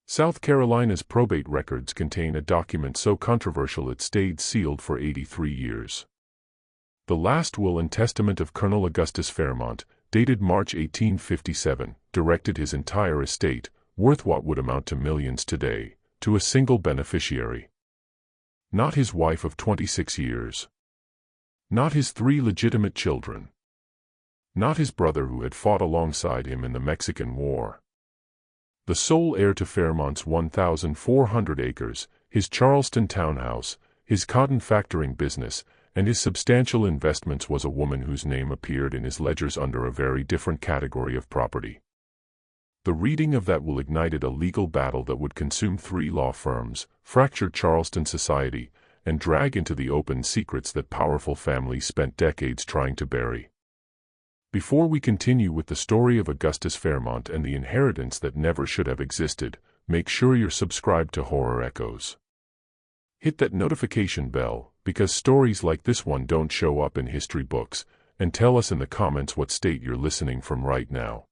South Carolina's probate records contain a document so controversial it stayed sealed for 83 years. The last will and testament of Colonel Augustus Fairmont, dated March 1857, directed his entire estate, worth what would amount to millions today, to a single beneficiary. Not his wife of 26 years. Not his 3 legitimate children. Not his brother who had fought alongside him in the Mexican War. The sole heir to Fairmont's 1,400 acres, his Charleston townhouse, his cotton factoring business, and his substantial investments was a woman whose name appeared in his ledgers under a very different category of property. The reading of that will ignited a legal battle that would consume 3 law firms, fracture Charleston society, and drag into the open secrets that powerful families spent decades trying to bury. Before we continue with the story of Augustus Fairmont and the inheritance that never should have existed, make sure you're subscribed to Horror Echoes. Hit that notification bell, because stories like this one don't show up in history books, and tell us in the comments what state you're listening from right now.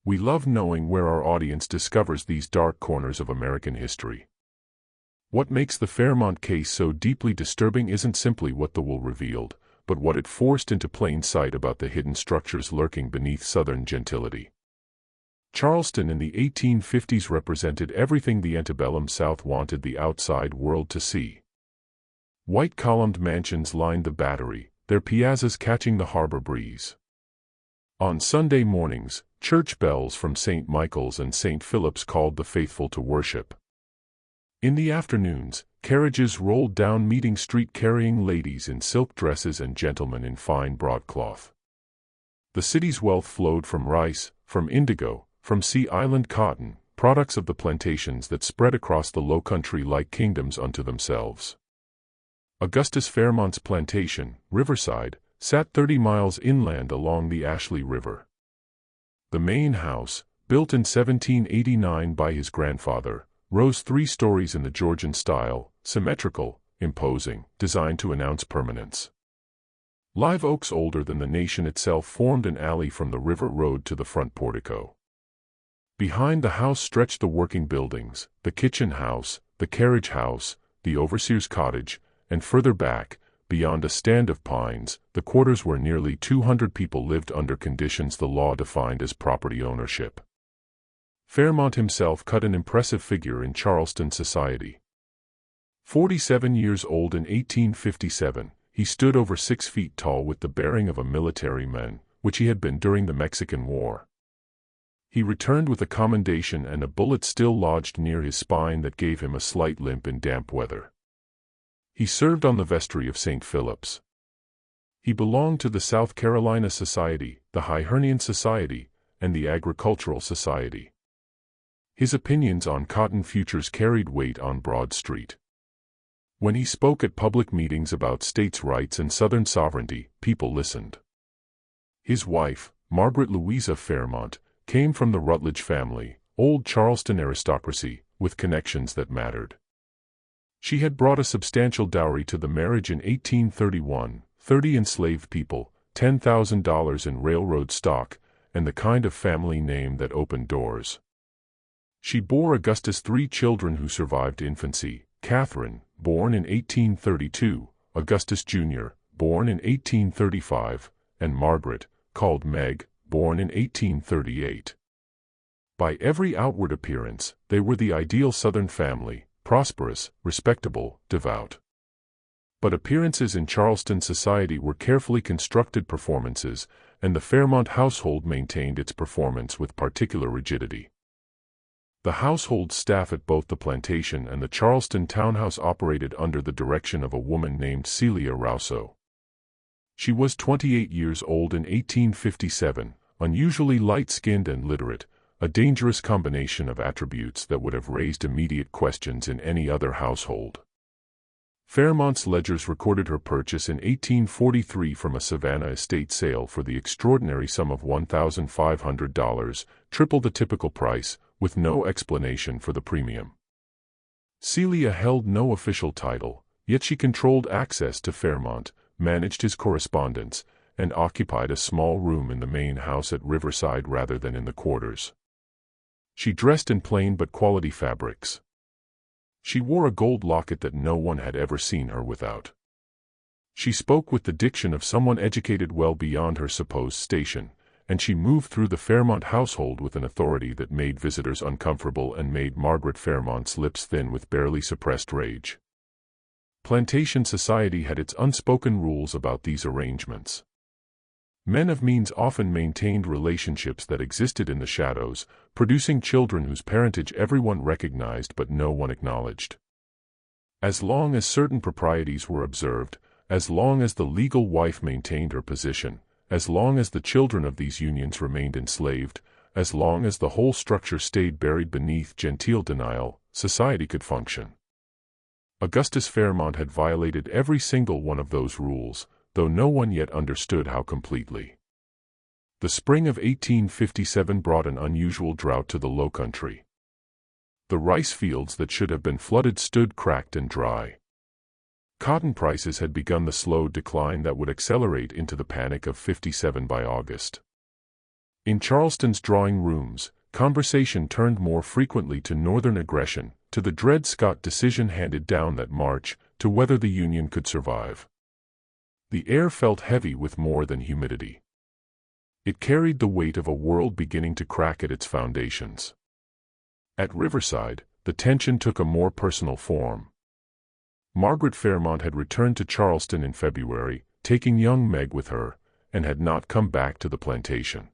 We love knowing where our audience discovers these dark corners of American history. What makes the Fairmont case so deeply disturbing isn't simply what the will revealed, but what it forced into plain sight about the hidden structures lurking beneath Southern gentility. Charleston in the 1850s represented everything the antebellum South wanted the outside world to see. White-columned mansions lined the Battery, their piazzas catching the harbor breeze. On Sunday mornings, church bells from St. Michael's and St. Philip's called the faithful to worship. In the afternoons, carriages rolled down Meeting Street carrying ladies in silk dresses and gentlemen in fine broadcloth. The city's wealth flowed from rice, from indigo, from Sea Island cotton, products of the plantations that spread across the low country like kingdoms unto themselves. Augustus Fairmont's plantation, Riverside, sat 30 miles inland along the Ashley River. The main house, built in 1789 by his grandfather, rose 3 stories in the Georgian style, symmetrical, imposing, designed to announce permanence. Live oaks older than the nation itself formed an alley from the river road to the front portico. Behind the house stretched the working buildings, the kitchen house, the carriage house, the overseer's cottage, and further back, beyond a stand of pines, the quarters where nearly 200 people lived under conditions the law defined as property ownership. Fairmont himself cut an impressive figure in Charleston society. 47 years old in 1857, he stood over 6 feet tall with the bearing of a military man, which he had been during the Mexican War. He returned with a commendation and a bullet still lodged near his spine that gave him a slight limp in damp weather. He served on the vestry of St. Philip's. He belonged to the South Carolina Society, the Hibernian Society, and the Agricultural Society. His opinions on cotton futures carried weight on Broad Street. When he spoke at public meetings about states' rights and Southern sovereignty, people listened. His wife, Margaret Louisa Fairmont, came from the Rutledge family, old Charleston aristocracy, with connections that mattered. She had brought a substantial dowry to the marriage in 1831, 30 enslaved people, $10,000 in railroad stock, and the kind of family name that opened doors. She bore Augustus 3 children who survived infancy: Catherine, born in 1832, Augustus Jr., born in 1835, and Margaret, called Meg, born in 1838. By every outward appearance, they were the ideal Southern family, prosperous, respectable, devout. But appearances in Charleston society were carefully constructed performances, and the Fairmont household maintained its performance with particular rigidity. The household staff at both the plantation and the Charleston townhouse operated under the direction of a woman named Celia Rouso. She was 28 years old in 1857, unusually light-skinned and literate, a dangerous combination of attributes that would have raised immediate questions in any other household. Fairmont's ledgers recorded her purchase in 1843 from a Savannah estate sale for the extraordinary sum of $1,500, triple the typical price, with no explanation for the premium. Celia held no official title, yet she controlled access to Fairmont, managed his correspondence, and occupied a small room in the main house at Riverside rather than in the quarters. She dressed in plain but quality fabrics. She wore a gold locket that no one had ever seen her without. She spoke with the diction of someone educated well beyond her supposed station, and she moved through the Fairmont household with an authority that made visitors uncomfortable and made Margaret Fairmont's lips thin with barely suppressed rage. Plantation society had its unspoken rules about these arrangements. Men of means often maintained relationships that existed in the shadows, producing children whose parentage everyone recognized but no one acknowledged. As long as certain proprieties were observed, as long as the legal wife maintained her position, as long as the children of these unions remained enslaved, as long as the whole structure stayed buried beneath genteel denial, society could function. Augustus Fairmont had violated every single one of those rules, though no one yet understood how completely. The spring of 1857 brought an unusual drought to the Low Country. The rice fields that should have been flooded stood cracked and dry. Cotton prices had begun the slow decline that would accelerate into the Panic of '57 by August. In Charleston's drawing rooms, conversation turned more frequently to Northern aggression, to the Dred Scott decision handed down that March, to whether the Union could survive. The air felt heavy with more than humidity. It carried the weight of a world beginning to crack at its foundations. At Riverside, the tension took a more personal form. Margaret Fairmont had returned to Charleston in February, taking young Meg with her, and had not come back to the plantation.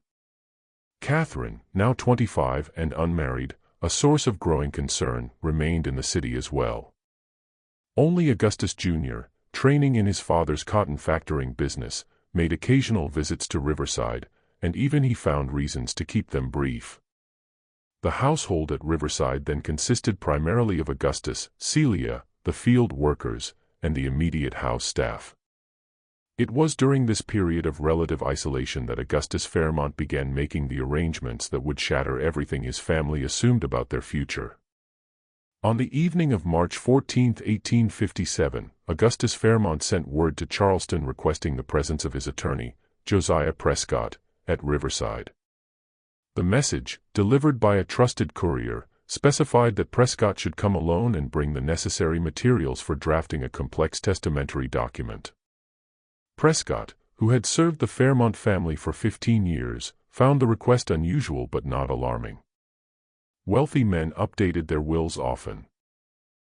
Catherine, now 25 and unmarried, a source of growing concern, remained in the city as well. Only Augustus Jr., training in his father's cotton factoring business, made occasional visits to Riverside, and even he found reasons to keep them brief. The household at Riverside then consisted primarily of Augustus, Celia, the field workers, and the immediate house staff. It was during this period of relative isolation that Augustus Fairmont began making the arrangements that would shatter everything his family assumed about their future. On the evening of March 14, 1857, Augustus Fairmont sent word to Charleston requesting the presence of his attorney, Josiah Prescott, at Riverside. The message, delivered by a trusted courier, specified that Prescott should come alone and bring the necessary materials for drafting a complex testamentary document. Prescott, who had served the Fairmont family for 15 years, found the request unusual but not alarming. Wealthy men updated their wills often.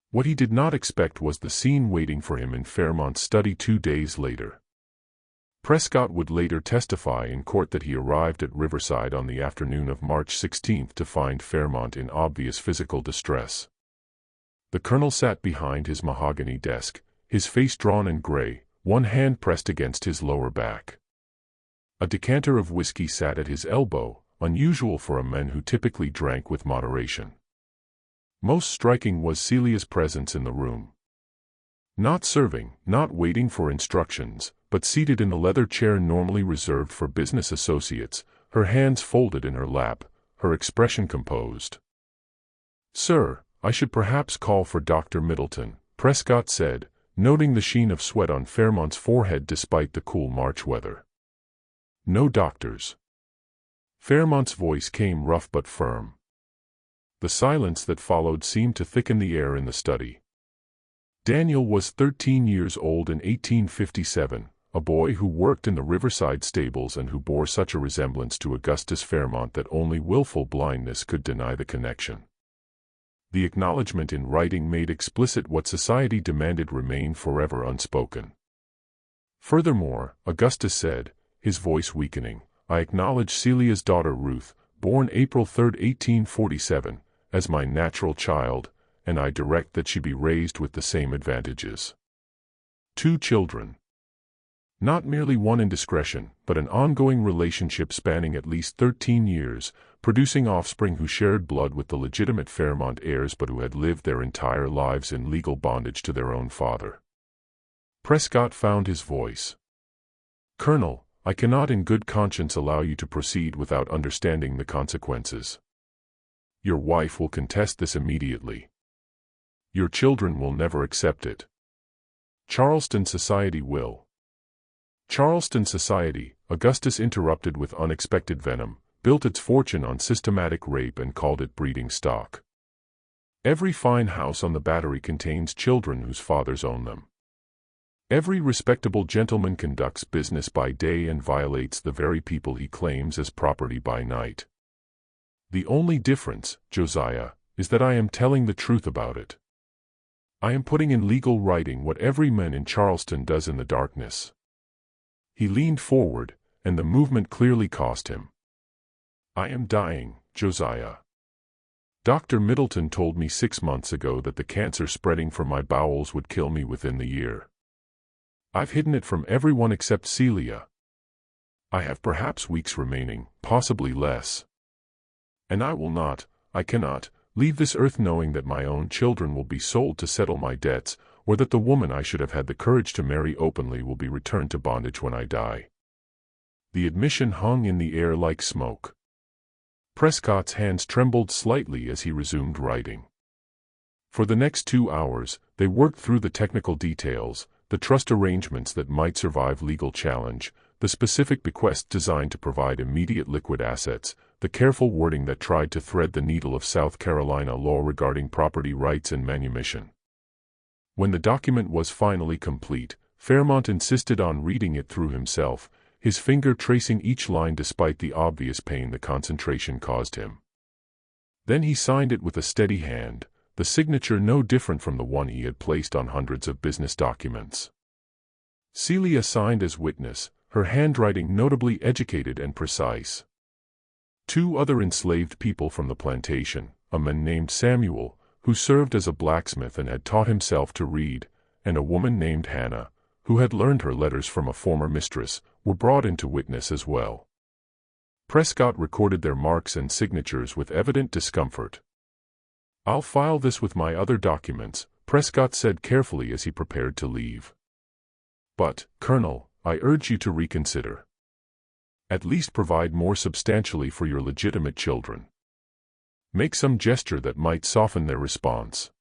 What he did not expect was the scene waiting for him in Fairmont's study 2 days later. Prescott would later testify in court that he arrived at Riverside on the afternoon of March 16 to find Fairmont in obvious physical distress. The colonel sat behind his mahogany desk, his face drawn and gray, one hand pressed against his lower back. A decanter of whiskey sat at his elbow, unusual for a man who typically drank with moderation. Most striking was Celia's presence in the room. Not serving, not waiting for instructions, but seated in a leather chair normally reserved for business associates, her hands folded in her lap, her expression composed. "Sir, I should perhaps call for Dr. Middleton," Prescott said, noting the sheen of sweat on Fairmont's forehead despite the cool March weather. "No doctors." Fairmont's voice came rough but firm. The silence that followed seemed to thicken the air in the study. Daniel was 13 years old in 1857, a boy who worked in the Riverside stables and who bore such a resemblance to Augustus Fairmont that only willful blindness could deny the connection. The acknowledgment in writing made explicit what society demanded remain forever unspoken. Furthermore, Augustus said, his voice weakening, "I acknowledge Celia's daughter Ruth, born April 3, 1847, as my natural child, and I direct that she be raised with the same advantages." 2 children. Not merely one indiscretion, but an ongoing relationship spanning at least 13 years, producing offspring who shared blood with the legitimate Fairmont heirs but who had lived their entire lives in legal bondage to their own father. Prescott found his voice. "Colonel, I cannot in good conscience allow you to proceed without understanding the consequences. Your wife will contest this immediately. Your children will never accept it. Charleston society will." Charleston society, Augustus interrupted with unexpected venom, built its fortune on systematic rape and called it breeding stock. Every fine house on the Battery contains children whose fathers own them. Every respectable gentleman conducts business by day and violates the very people he claims as property by night. The only difference, Josiah, is that I am telling the truth about it. I am putting in legal writing what every man in Charleston does in the darkness." He leaned forward, and the movement clearly cost him. "I am dying, Josiah. Dr. Middleton told me 6 months ago that the cancer spreading from my bowels would kill me within the year. I've hidden it from everyone except Celia. I have perhaps weeks remaining, possibly less. And I cannot, leave this earth knowing that my own children will be sold to settle my debts, or that the woman I should have had the courage to marry openly will be returned to bondage when I die." The admission hung in the air like smoke. Prescott's hands trembled slightly as he resumed writing. For the next 2 hours, they worked through the technical details, the trust arrangements that might survive legal challenge, the specific bequest designed to provide immediate liquid assets, the careful wording that tried to thread the needle of South Carolina law regarding property rights and manumission. When the document was finally complete, Fairmont insisted on reading it through himself, his finger tracing each line despite the obvious pain the concentration caused him. Then he signed it with a steady hand, the signature no different from the one he had placed on hundreds of business documents. Celia signed as witness, her handwriting notably educated and precise. 2 other enslaved people from the plantation, a man named Samuel, who served as a blacksmith and had taught himself to read, and a woman named Hannah, who had learned her letters from a former mistress, were brought into witness as well. Prescott recorded their marks and signatures with evident discomfort. "I'll file this with my other documents," Prescott said carefully as he prepared to leave. "But, Colonel, I urge you to reconsider. At least provide more substantially for your legitimate children. Make some gesture that might soften their response."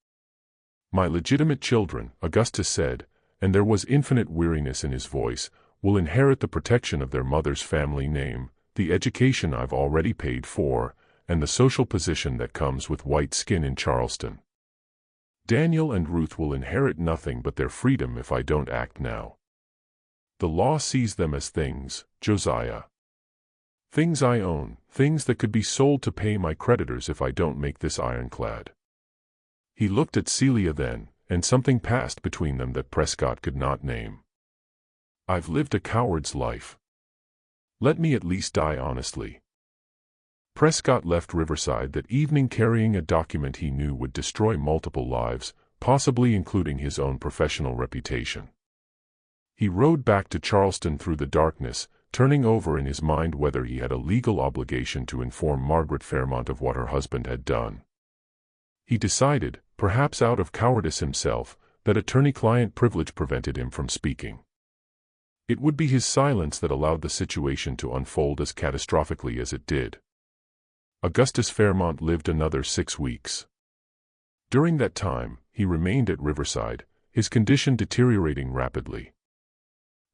"My legitimate children," Augustus said, and there was infinite weariness in his voice, "will inherit the protection of their mother's family name, the education I've already paid for, and the social position that comes with white skin in Charleston. Daniel and Ruth will inherit nothing but their freedom if I don't act now. The law sees them as things, Josiah. Things I own, things that could be sold to pay my creditors if I don't make this ironclad." He looked at Celia then, and something passed between them that Prescott could not name. "I've lived a coward's life. Let me at least die honestly." Prescott left Riverside that evening carrying a document he knew would destroy multiple lives, possibly including his own professional reputation. He rode back to Charleston through the darkness, turning over in his mind whether he had a legal obligation to inform Margaret Fairmont of what her husband had done. He decided, perhaps out of cowardice himself, that attorney-client privilege prevented him from speaking. It would be his silence that allowed the situation to unfold as catastrophically as it did. Augustus Fairmont lived another 6 weeks. During that time, he remained at Riverside, his condition deteriorating rapidly.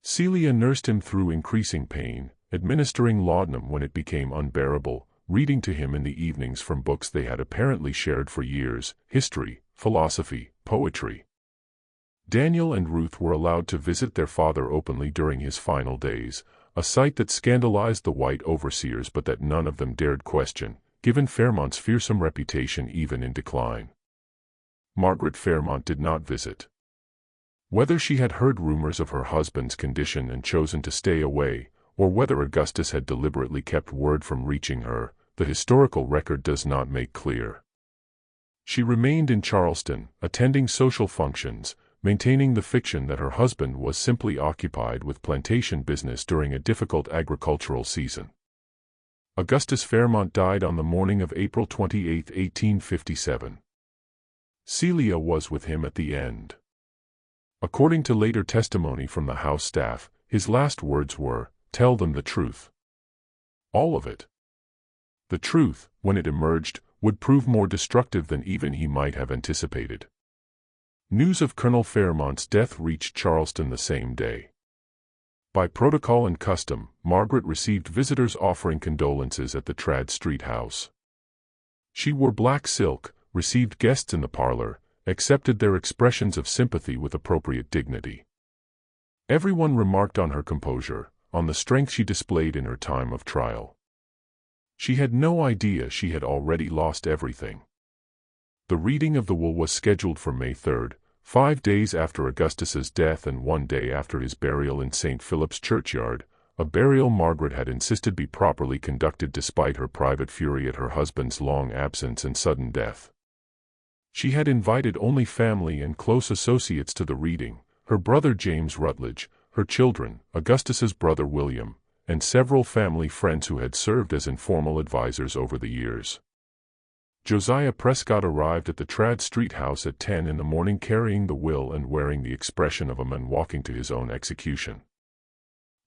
Celia nursed him through increasing pain, administering laudanum when it became unbearable, reading to him in the evenings from books they had apparently shared for years, history, philosophy, poetry. Daniel and Ruth were allowed to visit their father openly during his final days, a sight that scandalized the white overseers but that none of them dared question, given Fairmont's fearsome reputation even in decline. Margaret Fairmont did not visit. Whether she had heard rumors of her husband's condition and chosen to stay away, or whether Augustus had deliberately kept word from reaching her, the historical record does not make clear. She remained in Charleston, attending social functions, maintaining the fiction that her husband was simply occupied with plantation business during a difficult agricultural season. Augustus Fairmont died on the morning of April 28, 1857. Celia was with him at the end. According to later testimony from the House staff, his last words were, "Tell them the truth. All of it." The truth, when it emerged, would prove more destructive than even he might have anticipated. News of Colonel Fairmont's death reached Charleston the same day. By protocol and custom, Margaret received visitors offering condolences at the Trad Street house. She wore black silk, received guests in the parlor, accepted their expressions of sympathy with appropriate dignity. Everyone remarked on her composure, on the strength she displayed in her time of trial. She had no idea she had already lost everything. The reading of the will was scheduled for May 3, 5 days after Augustus's death and 1 day after his burial in St. Philip's churchyard, a burial Margaret had insisted be properly conducted despite her private fury at her husband's long absence and sudden death. She had invited only family and close associates to the reading, her brother James Rutledge, her children, Augustus's brother William, and several family friends who had served as informal advisors over the years. Josiah Prescott arrived at the Trad Street house at 10 in the morning carrying the will and wearing the expression of a man walking to his own execution.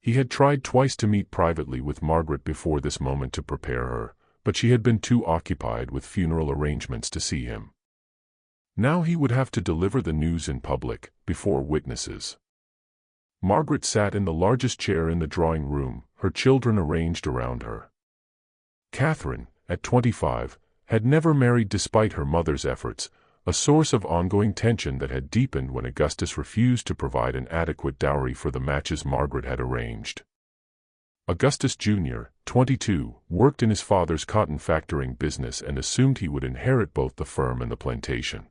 He had tried twice to meet privately with Margaret before this moment to prepare her, but she had been too occupied with funeral arrangements to see him. Now he would have to deliver the news in public, before witnesses. Margaret sat in the largest chair in the drawing room, her children arranged around her. Catherine, at 25, had never married despite her mother's efforts, a source of ongoing tension that had deepened when Augustus refused to provide an adequate dowry for the matches Margaret had arranged. Augustus Jr., 22, worked in his father's cotton factoring business and assumed he would inherit both the firm and the plantation.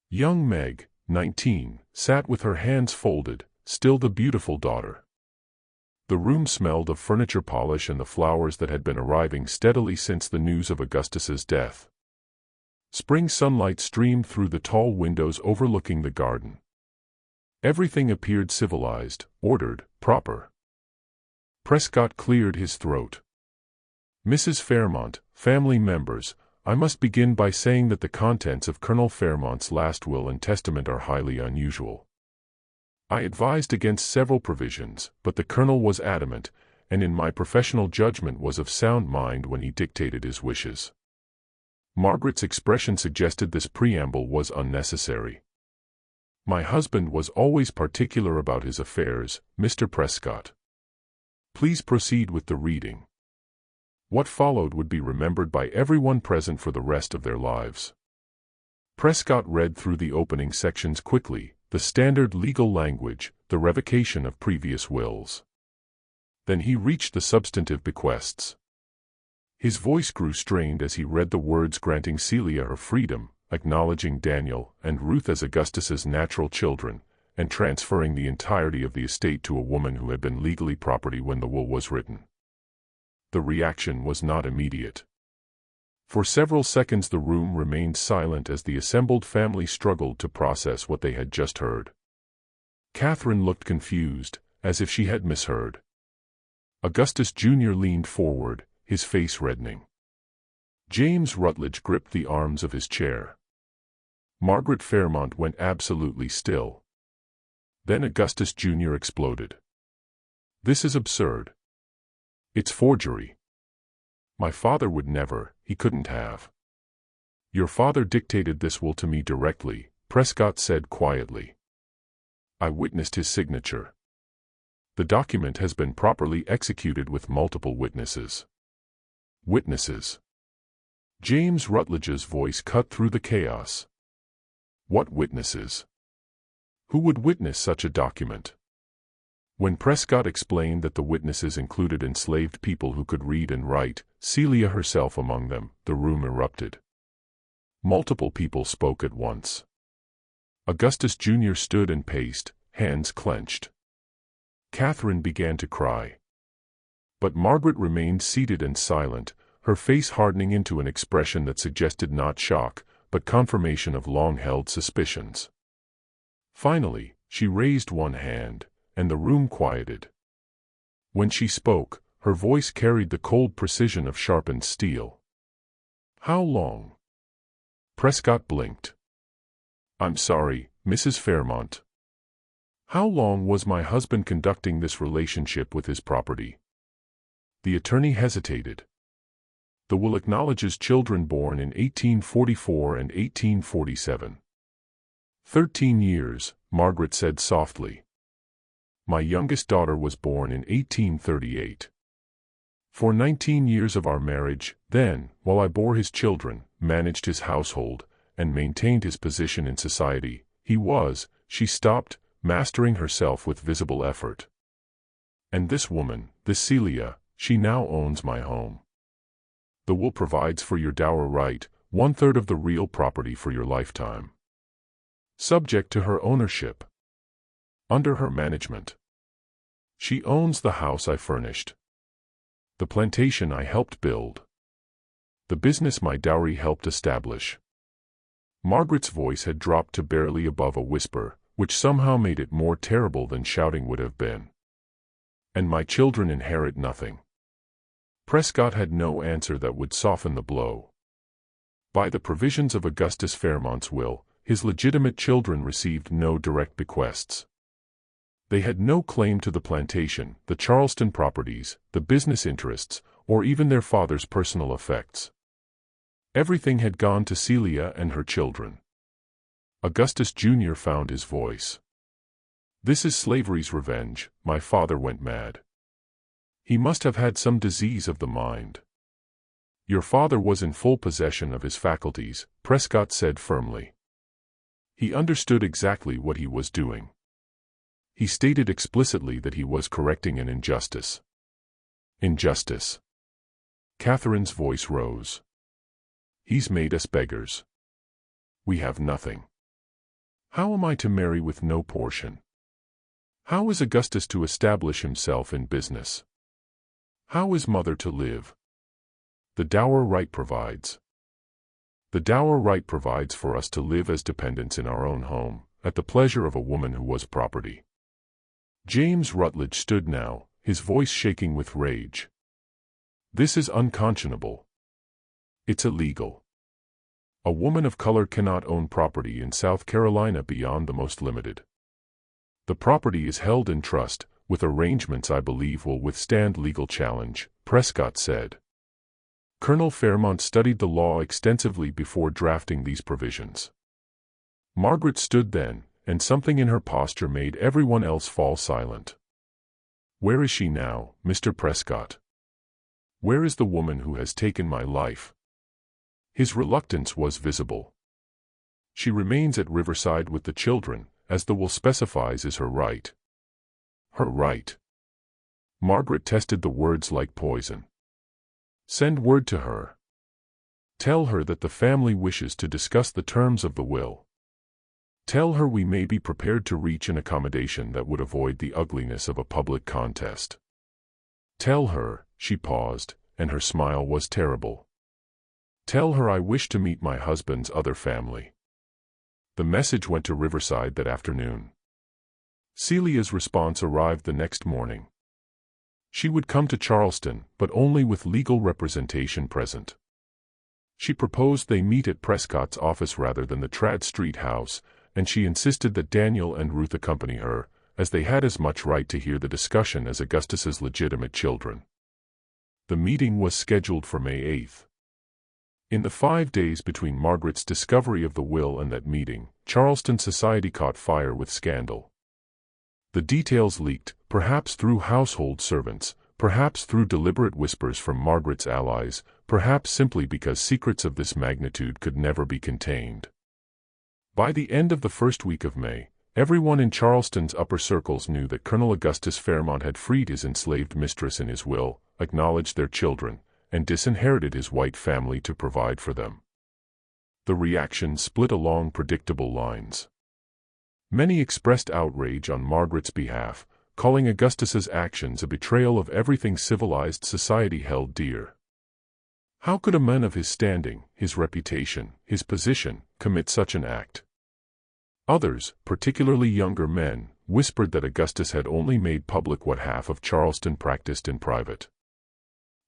Young Meg, 19, sat with her hands folded, still the beautiful daughter. The room smelled of furniture polish and the flowers that had been arriving steadily since the news of Augustus's death. Spring sunlight streamed through the tall windows overlooking the garden. Everything appeared civilized, ordered, proper. Prescott cleared his throat. Mrs. Fairmont, family members, I must begin by saying that the contents of Colonel Fairmont's last will and testament are highly unusual. I advised against several provisions, but the Colonel was adamant, and in my professional judgment was of sound mind when he dictated his wishes. Margaret's expression suggested this preamble was unnecessary. My husband was always particular about his affairs, Mr. Prescott. Please proceed with the reading. What followed would be remembered by everyone present for the rest of their lives. Prescott read through the opening sections quickly, the standard legal language, the revocation of previous wills. Then he reached the substantive bequests. His voice grew strained as he read the words granting Celia her freedom, acknowledging Daniel and Ruth as Augustus's natural children, and transferring the entirety of the estate to a woman who had been legally property when the will was written. The reaction was not immediate. For several seconds the room remained silent as the assembled family struggled to process what they had just heard. Catherine looked confused, as if she had misheard. Augustus Jr. leaned forward, his face reddening. James Rutledge gripped the arms of his chair. Margaret Fairmont went absolutely still. Then Augustus Jr. exploded. This is absurd. It's forgery. My father would never, he couldn't have. Your father dictated this will to me directly, Prescott said quietly. I witnessed his signature. The document has been properly executed with multiple witnesses. Witnesses. James Rutledge's voice cut through the chaos. What witnesses? Who would witness such a document? When Prescott explained that the witnesses included enslaved people who could read and write, Celia herself among them, the room erupted. Multiple people spoke at once. Augustus Jr. stood and paced, hands clenched. Catherine began to cry. But Margaret remained seated and silent, her face hardening into an expression that suggested not shock, but confirmation of long-held suspicions. Finally, she raised one hand, and the room quieted. When she spoke, her voice carried the cold precision of sharpened steel. How long? Prescott blinked. I'm sorry, Mrs. Fairmont. How long was my husband conducting this relationship with his property? The attorney hesitated. The will acknowledges children born in 1844 and 1847. 13 years, Margaret said softly. My youngest daughter was born in 1838. For 19 years of our marriage, then, while I bore his children, managed his household, and maintained his position in society, she stopped, mastering herself with visible effort. And this woman, this Celia, she now owns my home. The will provides for your dower right, 1/3 of the real property for your lifetime. Subject to her ownership. Under her management. She owns the house I furnished. The plantation I helped build. The business my dowry helped establish. Margaret's voice had dropped to barely above a whisper, which somehow made it more terrible than shouting would have been. And my children inherit nothing. Prescott had no answer that would soften the blow. By the provisions of Augustus Fairmont's will, his legitimate children received no direct bequests. They had no claim to the plantation, the Charleston properties, the business interests, or even their father's personal effects. Everything had gone to Celia and her children. Augustus Jr. found his voice. "This is slavery's revenge," my father went mad. "He must have had some disease of the mind." "Your father was in full possession of his faculties," Prescott said firmly. "He understood exactly what he was doing. He stated explicitly that he was correcting an injustice." "Injustice?" Catherine's voice rose. "He's made us beggars. We have nothing. How am I to marry with no portion? How is Augustus to establish himself in business? How is Mother to live? The dower right provides. The dower right provides for us to live as dependents in our own home, at the pleasure of a woman who was property." James Rutledge stood now, his voice shaking with rage. "This is unconscionable. It's illegal. A woman of color cannot own property in South Carolina beyond the most limited. The property is held in trust, with arrangements I believe will withstand legal challenge," Prescott said. Colonel Fairmont studied the law extensively before drafting these provisions. Margaret stood then, and something in her posture made everyone else fall silent. "Where is she now, Mr. Prescott? Where is the woman who has taken my life?" His reluctance was visible. "She remains at Riverside with the children, as the will specifies is her right." Her right. Margaret tested the words like poison. "Send word to her. Tell her that the family wishes to discuss the terms of the will. Tell her we may be prepared to reach an accommodation that would avoid the ugliness of a public contest. Tell her," she paused, and her smile was terrible. "Tell her I wish to meet my husband's other family." The message went to Riverside that afternoon. Celia's response arrived the next morning. She would come to Charleston, but only with legal representation present. She proposed they meet at Prescott's office rather than the Trad Street house, and she insisted that Daniel and Ruth accompany her, as they had as much right to hear the discussion as Augustus's legitimate children. The meeting was scheduled for May 8th. In the 5 days between Margaret's discovery of the will and that meeting, Charleston society caught fire with scandal. The details leaked, perhaps through household servants, perhaps through deliberate whispers from Margaret's allies, perhaps simply because secrets of this magnitude could never be contained. By the end of the first week of May, everyone in Charleston's upper circles knew that Colonel Augustus Fairmont had freed his enslaved mistress in his will, acknowledged their children, and disinherited his white family to provide for them. The reaction split along predictable lines. Many expressed outrage on Margaret's behalf, calling Augustus's actions a betrayal of everything civilized society held dear. How could a man of his standing, his reputation, his position, commit such an act? Others, particularly younger men, whispered that Augustus had only made public what half of Charleston practiced in private.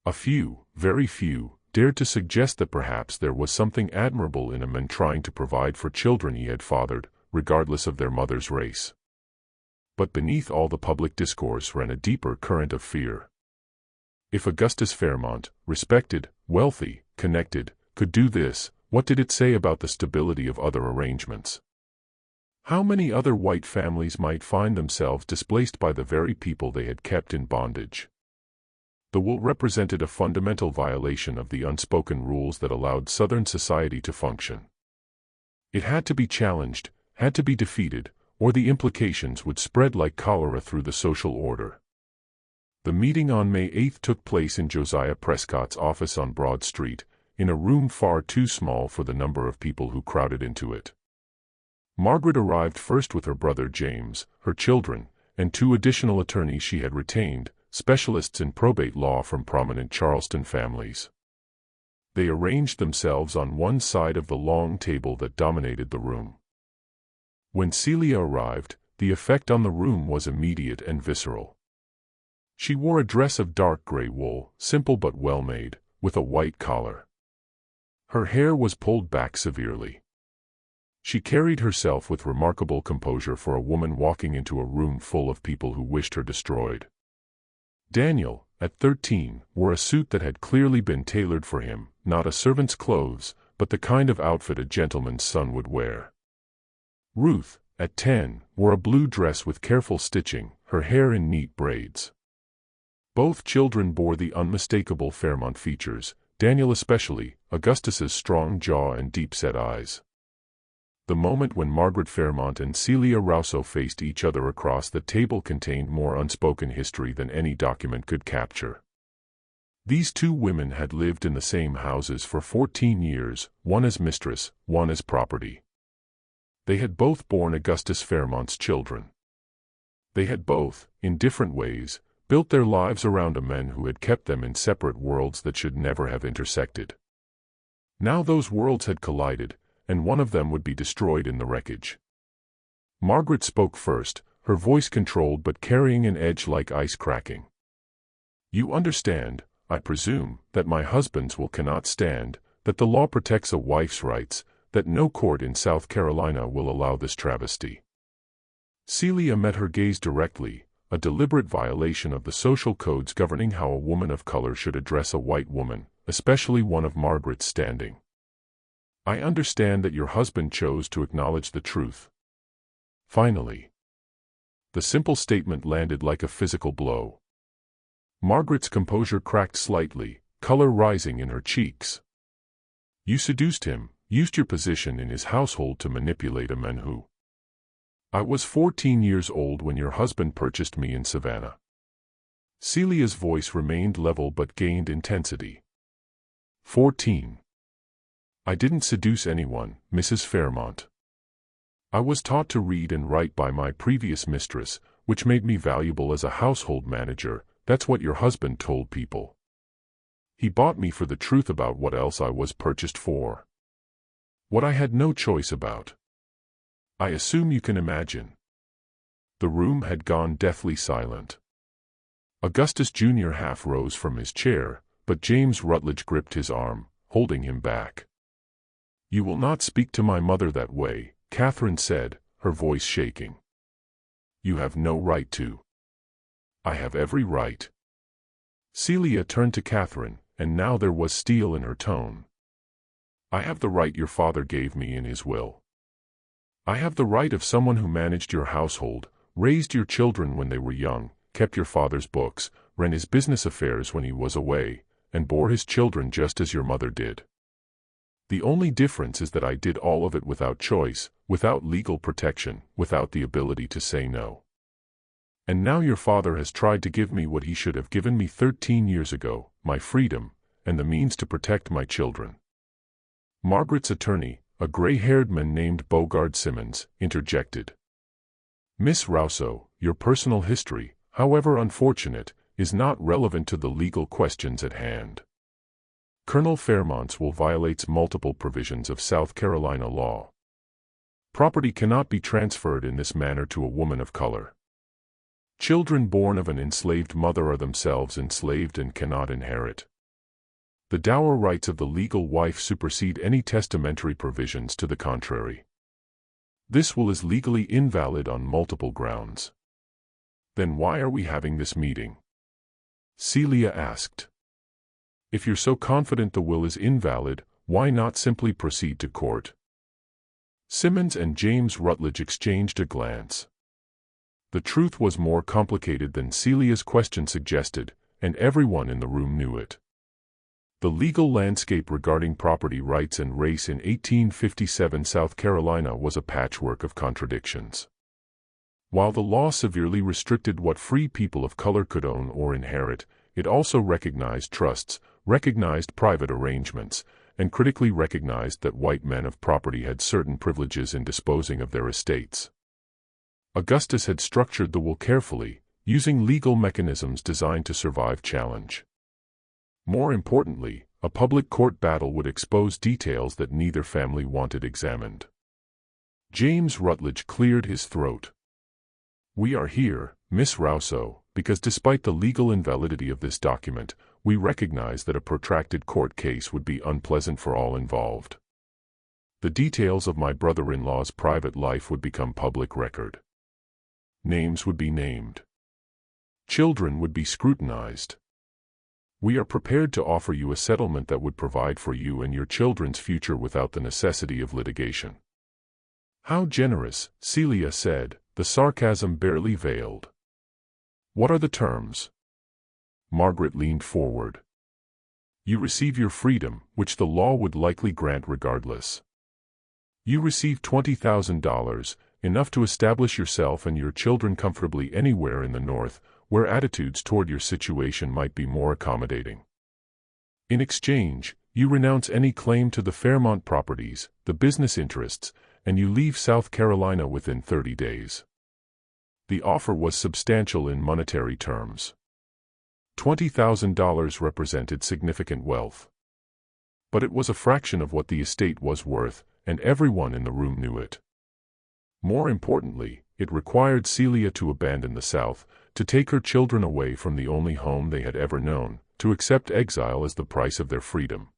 A few, very few, dared to suggest that perhaps there was something admirable in a man trying to provide for children he had fathered, regardless of their mother's race. But beneath all the public discourse ran a deeper current of fear. If Augustus Fairmont, respected, wealthy, connected, could do this, what did it say about the stability of other arrangements? How many other white families might find themselves displaced by the very people they had kept in bondage? The will represented a fundamental violation of the unspoken rules that allowed Southern society to function. It had to be challenged, had to be defeated, or the implications would spread like cholera through the social order. The meeting on May 8 took place in Josiah Prescott's office on Broad Street, in a room far too small for the number of people who crowded into it. Margaret arrived first with her brother James, her children, and 2 additional attorneys she had retained, specialists in probate law from prominent Charleston families. They arranged themselves on one side of the long table that dominated the room. When Celia arrived, the effect on the room was immediate and visceral. She wore a dress of dark gray wool, simple but well-made, with a white collar. Her hair was pulled back severely. She carried herself with remarkable composure for a woman walking into a room full of people who wished her destroyed. Daniel, at 13, wore a suit that had clearly been tailored for him, not a servant's clothes, but the kind of outfit a gentleman's son would wear. Ruth, at 10, wore a blue dress with careful stitching, her hair in neat braids. Both children bore the unmistakable Fairmont features, Daniel especially, Augustus's strong jaw and deep-set eyes. The moment when Margaret Fairmont and Celia Rouso faced each other across the table contained more unspoken history than any document could capture. These 2 women had lived in the same houses for 14 years, one as mistress, one as property. They had both borne Augustus Fairmont's children. They had both, in different ways, built their lives around a man who had kept them in separate worlds that should never have intersected. Now those worlds had collided, and one of them would be destroyed in the wreckage. Margaret spoke first, her voice controlled but carrying an edge like ice cracking. "You understand, I presume, that my husband's will cannot stand, that the law protects a wife's rights, that no court in South Carolina will allow this travesty." Celia met her gaze directly, a deliberate violation of the social codes governing how a woman of color should address a white woman, especially one of Margaret's standing. "I understand that your husband chose to acknowledge the truth." Finally. The simple statement landed like a physical blow. Margaret's composure cracked slightly, color rising in her cheeks. "You seduced him, used your position in his household to manipulate a man who... I was 14 years old when your husband purchased me in Savannah." Celia's voice remained level but gained intensity. 14. "I didn't seduce anyone, Mrs. Fairmont. I was taught to read and write by my previous mistress, which made me valuable as a household manager. That's what your husband told people. He bought me for the truth about what else I was purchased for. What I had no choice about. I assume you can imagine." The room had gone deathly silent. Augustus Jr. half rose from his chair, but James Rutledge gripped his arm, holding him back. "You will not speak to my mother that way," Catherine said, her voice shaking. "You have no right to." "I have every right." Celia turned to Catherine, and now there was steel in her tone. "I have the right your father gave me in his will. I have the right of someone who managed your household, raised your children when they were young, kept your father's books, ran his business affairs when he was away, and bore his children just as your mother did. The only difference is that I did all of it without choice, without legal protection, without the ability to say no. And now your father has tried to give me what he should have given me 13 years ago, my freedom, and the means to protect my children." Margaret's attorney, a gray-haired man named Bogard Simmons, interjected. "Miss Rouso, your personal history, however unfortunate, is not relevant to the legal questions at hand. Colonel Fairmont's will violates multiple provisions of South Carolina law. Property cannot be transferred in this manner to a woman of color. Children born of an enslaved mother are themselves enslaved and cannot inherit. The dower rights of the legal wife supersede any testamentary provisions to the contrary. This will is legally invalid on multiple grounds." "Then why are we having this meeting?" Celia asked. "If you're so confident the will is invalid, why not simply proceed to court?" Simmons and James Rutledge exchanged a glance. The truth was more complicated than Celia's question suggested, and everyone in the room knew it. The legal landscape regarding property rights and race in 1857 South Carolina was a patchwork of contradictions. While the law severely restricted what free people of color could own or inherit, it also recognized trusts, recognized private arrangements, and critically recognized that white men of property had certain privileges in disposing of their estates. Augustus had structured the will carefully, using legal mechanisms designed to survive challenge. More importantly, a public court battle would expose details that neither family wanted examined. James Rutledge cleared his throat. "We are here, Miss Rouso, because despite the legal invalidity of this document, we recognize that a protracted court case would be unpleasant for all involved. The details of my brother-in-law's private life would become public record. Names would be named. Children would be scrutinized. We are prepared to offer you a settlement that would provide for you and your children's future without the necessity of litigation." "How generous," Celia said, the sarcasm barely veiled. "What are the terms?" Margaret leaned forward. "You receive your freedom, which the law would likely grant regardless. You receive $20,000, enough to establish yourself and your children comfortably anywhere in the North, where attitudes toward your situation might be more accommodating. In exchange, you renounce any claim to the Fairmont properties, the business interests, and you leave South Carolina within 30 days. The offer was substantial in monetary terms. $20,000 represented significant wealth. But it was a fraction of what the estate was worth, and everyone in the room knew it. More importantly, it required Celia to abandon the South, to take her children away from the only home they had ever known, to accept exile as the price of their freedom.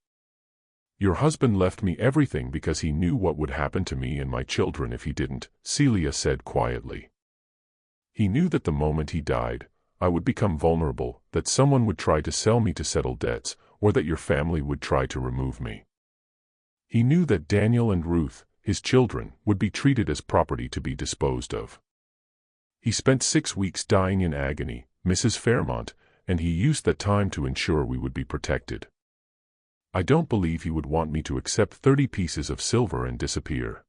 "Your husband left me everything because he knew what would happen to me and my children if he didn't," Celia said quietly. "He knew that the moment he died, I would become vulnerable, that someone would try to sell me to settle debts, or that your family would try to remove me. He knew that Daniel and Ruth, his children, would be treated as property to be disposed of. He spent 6 weeks dying in agony, Mrs. Fairmont, and he used that time to ensure we would be protected. I don't believe he would want me to accept 30 pieces of silver and disappear.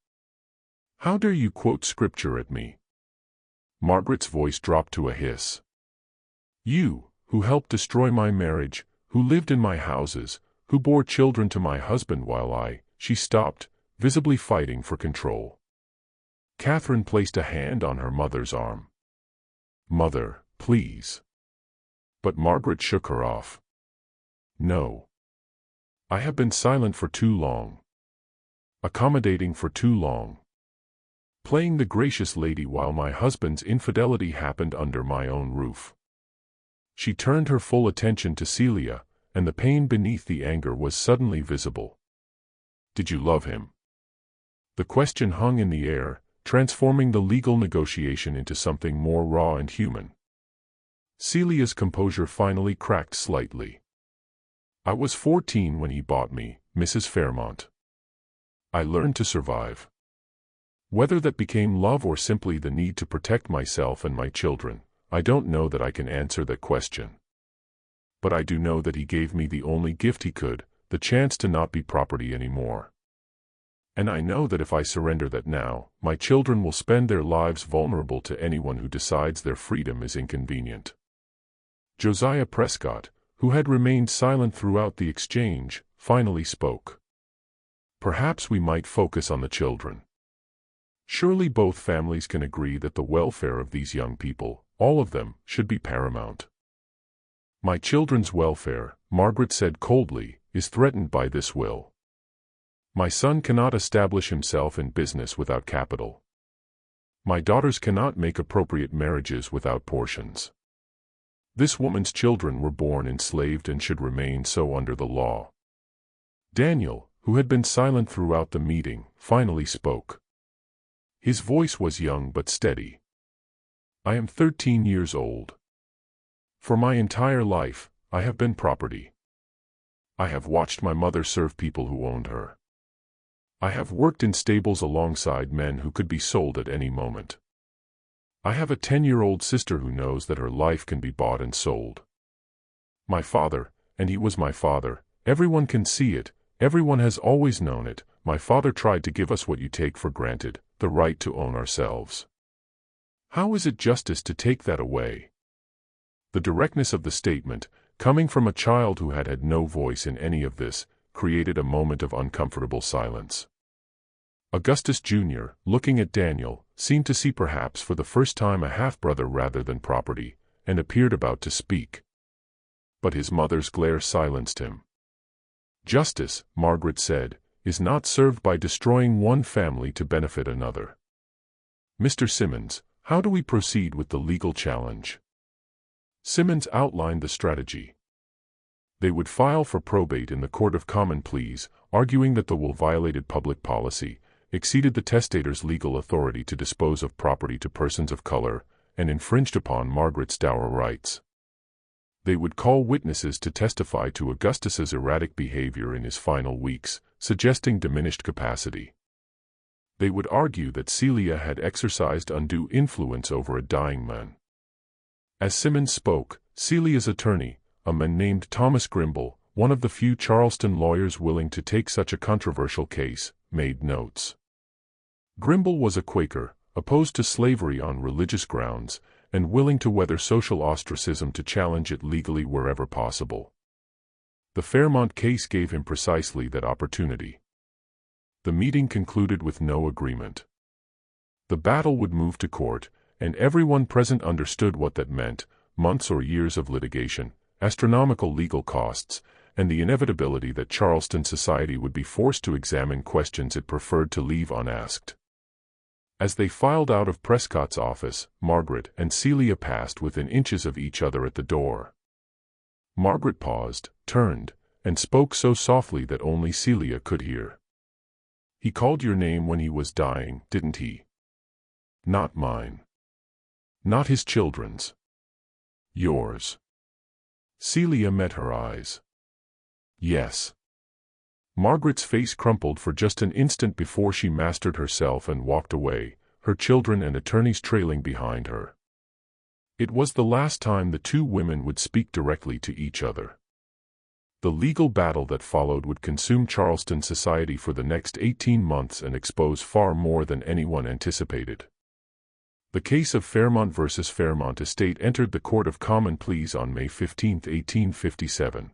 How dare you quote scripture at me?" Margaret's voice dropped to a hiss. "You, who helped destroy my marriage, who lived in my houses, who bore children to my husband while She stopped, visibly fighting for control. Catherine placed a hand on her mother's arm. "Mother, please." But Margaret shook her off. "No. I have been silent for too long. Accommodating for too long. Playing the gracious lady while my husband's infidelity happened under my own roof." She turned her full attention to Celia, and the pain beneath the anger was suddenly visible. "Did you love him?" The question hung in the air, transforming the legal negotiation into something more raw and human. Celia's composure finally cracked slightly. "I was 14 when he bought me, Mrs. Fairmont. I learned to survive. Whether that became love or simply the need to protect myself and my children, I don't know that I can answer that question. But I do know that he gave me the only gift he could, the chance to not be property anymore. And I know that if I surrender that now, my children will spend their lives vulnerable to anyone who decides their freedom is inconvenient." Josiah Prescott, who had remained silent throughout the exchange, finally spoke. "Perhaps we might focus on the children. Surely both families can agree that the welfare of these young people, all of them, should be paramount." "My children's welfare," Margaret said coldly, "is threatened by this will. My son cannot establish himself in business without capital. My daughters cannot make appropriate marriages without portions. This woman's children were born enslaved and should remain so under the law." Daniel, who had been silent throughout the meeting, finally spoke. His voice was young but steady. "I am 13 years old. For my entire life, I have been property. I have watched my mother serve people who owned her. I have worked in stables alongside men who could be sold at any moment. I have a 10-year-old sister who knows that her life can be bought and sold. My father, and he was my father, everyone can see it, everyone has always known it, my father tried to give us what you take for granted, the right to own ourselves. How is it justice to take that away? The directness of the statement, coming from a child who had had no voice in any of this, created a moment of uncomfortable silence. Augustus Jr., looking at Daniel, seemed to see perhaps for the first time a half-brother rather than property, and appeared about to speak. But his mother's glare silenced him. Justice, Margaret said, is not served by destroying one family to benefit another. Mr. Simmons, how do we proceed with the legal challenge? Simmons outlined the strategy. They would file for probate in the Court of Common Pleas, arguing that the will violated public policy, exceeded the testator's legal authority to dispose of property to persons of color, and infringed upon Margaret's dower rights. They would call witnesses to testify to Augustus's erratic behavior in his final weeks, suggesting diminished capacity. They would argue that Celia had exercised undue influence over a dying man. As Simmons spoke, Celia's attorney, a man named Thomas Grimble, one of the few Charleston lawyers willing to take such a controversial case, made notes. Grimble was a Quaker, opposed to slavery on religious grounds, and willing to weather social ostracism to challenge it legally wherever possible. The Fairmont case gave him precisely that opportunity. The meeting concluded with no agreement. The battle would move to court, and everyone present understood what that meant: months or years of litigation, astronomical legal costs, and the inevitability that Charleston society would be forced to examine questions it preferred to leave unasked. As they filed out of Prescott's office, Margaret and Celia passed within inches of each other at the door. Margaret paused, turned, and spoke so softly that only Celia could hear. "He called your name when he was dying, didn't he?" "Not mine. Not his children's. Yours." Celia met her eyes. "Yes." Margaret's face crumpled for just an instant before she mastered herself and walked away, her children and attorneys trailing behind her. It was the last time the two women would speak directly to each other. The legal battle that followed would consume Charleston society for the next 18 months and expose far more than anyone anticipated. The case of Fairmont versus Fairmont Estate entered the Court of Common Pleas on May 15, 1857.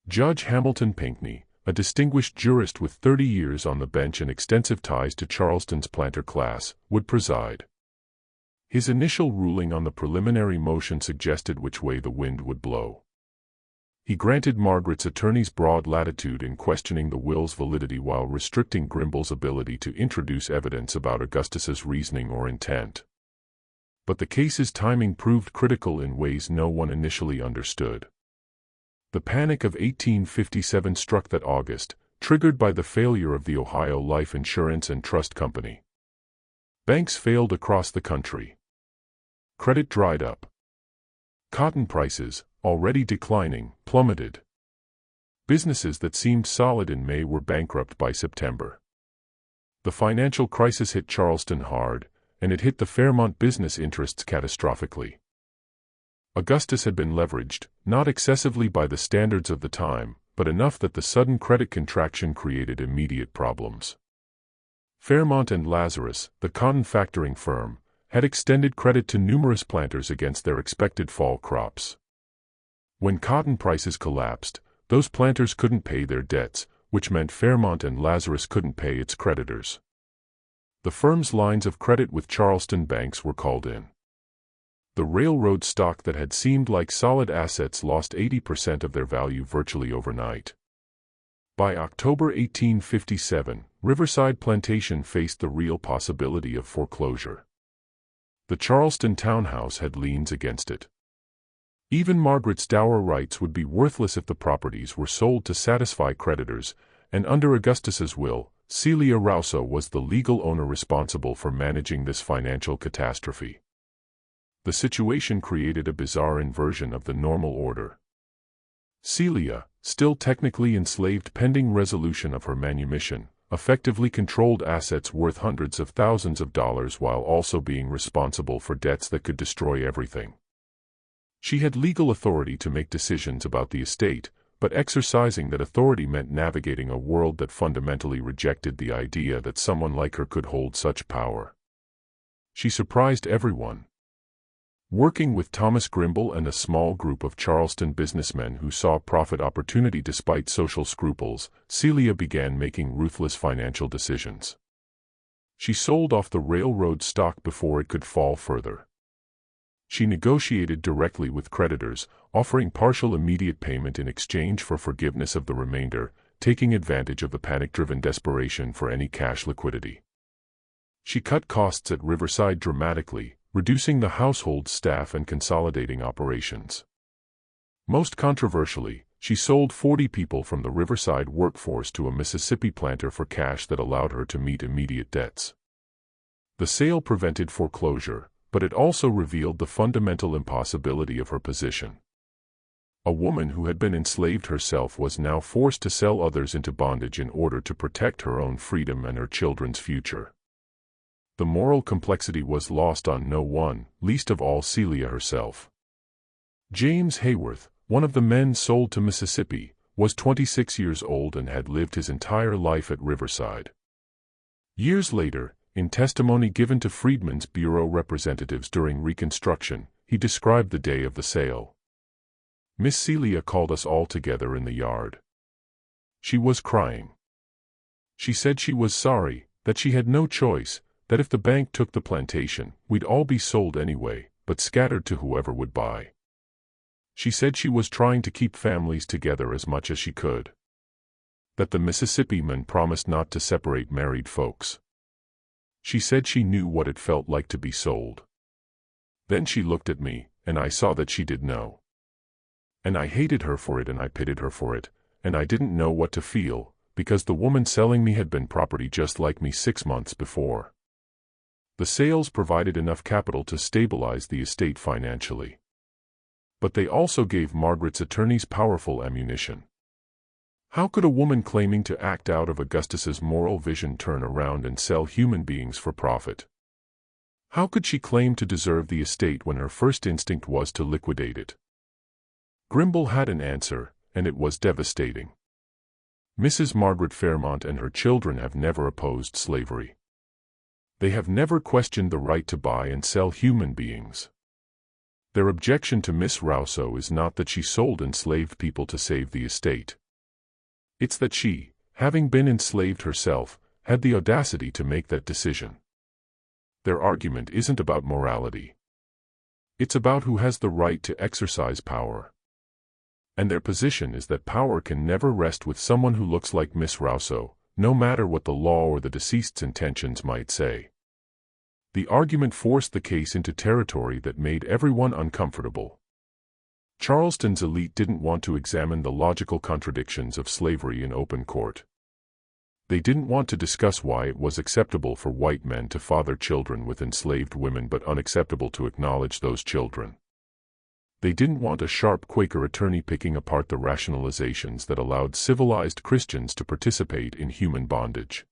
Judge Hamilton Pinkney, a distinguished jurist with 30 years on the bench and extensive ties to Charleston's planter class, would preside. His initial ruling on the preliminary motion suggested which way the wind would blow. He granted Margaret's attorneys broad latitude in questioning the will's validity while restricting Grimble's ability to introduce evidence about Augustus's reasoning or intent. But the case's timing proved critical in ways no one initially understood. The Panic of 1857 struck that August, triggered by the failure of the Ohio Life Insurance and Trust Company. Banks failed across the country. Credit dried up. Cotton prices, already declining, plummeted. Businesses that seemed solid in May were bankrupt by September. The financial crisis hit Charleston hard, and it hit the Fairmont business interests catastrophically. Augustus had been leveraged, not excessively by the standards of the time, but enough that the sudden credit contraction created immediate problems. Fairmont and Lazarus, the cotton factoring firm, had extended credit to numerous planters against their expected fall crops. When cotton prices collapsed, those planters couldn't pay their debts, which meant Fairmont and Lazarus couldn't pay its creditors. The firm's lines of credit with Charleston banks were called in. The railroad stock that had seemed like solid assets lost 80% of their value virtually overnight. By October 1857, Riverside Plantation faced the real possibility of foreclosure. The Charleston townhouse had liens against it. Even Margaret's dower rights would be worthless if the properties were sold to satisfy creditors, and under Augustus's will, Celia Rouso was the legal owner responsible for managing this financial catastrophe. The situation created a bizarre inversion of the normal order. Celia, still technically enslaved pending resolution of her manumission, effectively controlled assets worth hundreds of thousands of dollars while also being responsible for debts that could destroy everything. She had legal authority to make decisions about the estate, but exercising that authority meant navigating a world that fundamentally rejected the idea that someone like her could hold such power. She surprised everyone. Working with Thomas Grimble and a small group of Charleston businessmen who saw profit opportunity despite social scruples, Celia began making ruthless financial decisions. She sold off the railroad stock before it could fall further. She negotiated directly with creditors, offering partial immediate payment in exchange for forgiveness of the remainder, taking advantage of the panic-driven desperation for any cash liquidity. She cut costs at Riverside dramatically, reducing the household staff and consolidating operations. Most controversially, she sold 40 people from the Riverside workforce to a Mississippi planter for cash that allowed her to meet immediate debts. The sale prevented foreclosure, but it also revealed the fundamental impossibility of her position. A woman who had been enslaved herself was now forced to sell others into bondage in order to protect her own freedom and her children's future. The moral complexity was lost on no one, least of all Celia herself. James Hayworth, one of the men sold to Mississippi, was 26 years old and had lived his entire life at Riverside. Years later, in testimony given to Freedmen's Bureau representatives during Reconstruction, he described the day of the sale. Miss Celia called us all together in the yard. She was crying. She said she was sorry, that she had no choice, that if the bank took the plantation, we'd all be sold anyway, but scattered to whoever would buy. She said she was trying to keep families together as much as she could. That the Mississippi men promised not to separate married folks. She said she knew what it felt like to be sold. Then she looked at me, and I saw that she did know. And I hated her for it and I pitied her for it, and I didn't know what to feel, because the woman selling me had been property just like me 6 months before. The sales provided enough capital to stabilize the estate financially. But they also gave Margaret's attorneys powerful ammunition. How could a woman claiming to act out of Augustus's moral vision turn around and sell human beings for profit? How could she claim to deserve the estate when her first instinct was to liquidate it? Grimble had an answer, and it was devastating. Mrs. Margaret Fairmont and her children have never opposed slavery. They have never questioned the right to buy and sell human beings. Their objection to Miss Rouso is not that she sold enslaved people to save the estate. It's that she, having been enslaved herself, had the audacity to make that decision. Their argument isn't about morality. It's about who has the right to exercise power. And their position is that power can never rest with someone who looks like Miss Rouso, no matter what the law or the deceased's intentions might say. The argument forced the case into territory that made everyone uncomfortable. Charleston's elite didn't want to examine the logical contradictions of slavery in open court. They didn't want to discuss why it was acceptable for white men to father children with enslaved women but unacceptable to acknowledge those children. They didn't want a sharp Quaker attorney picking apart the rationalizations that allowed civilized Christians to participate in human bondage.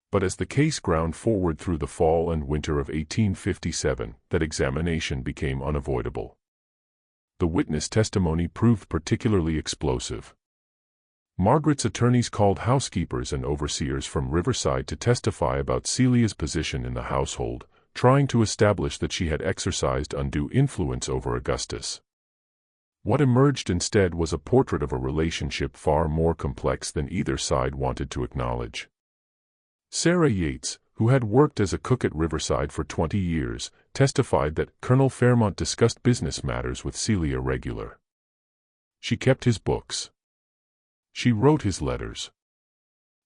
But as the case ground forward through the fall and winter of 1857, that examination became unavoidable. The witness testimony proved particularly explosive. Margaret's attorneys called housekeepers and overseers from Riverside to testify about Celia's position in the household, trying to establish that she had exercised undue influence over Augustus. What emerged instead was a portrait of a relationship far more complex than either side wanted to acknowledge. Sarah Yates, who had worked as a cook at Riverside for 20 years, testified that Colonel Fairmont discussed business matters with Celia regularly. She kept his books. She wrote his letters.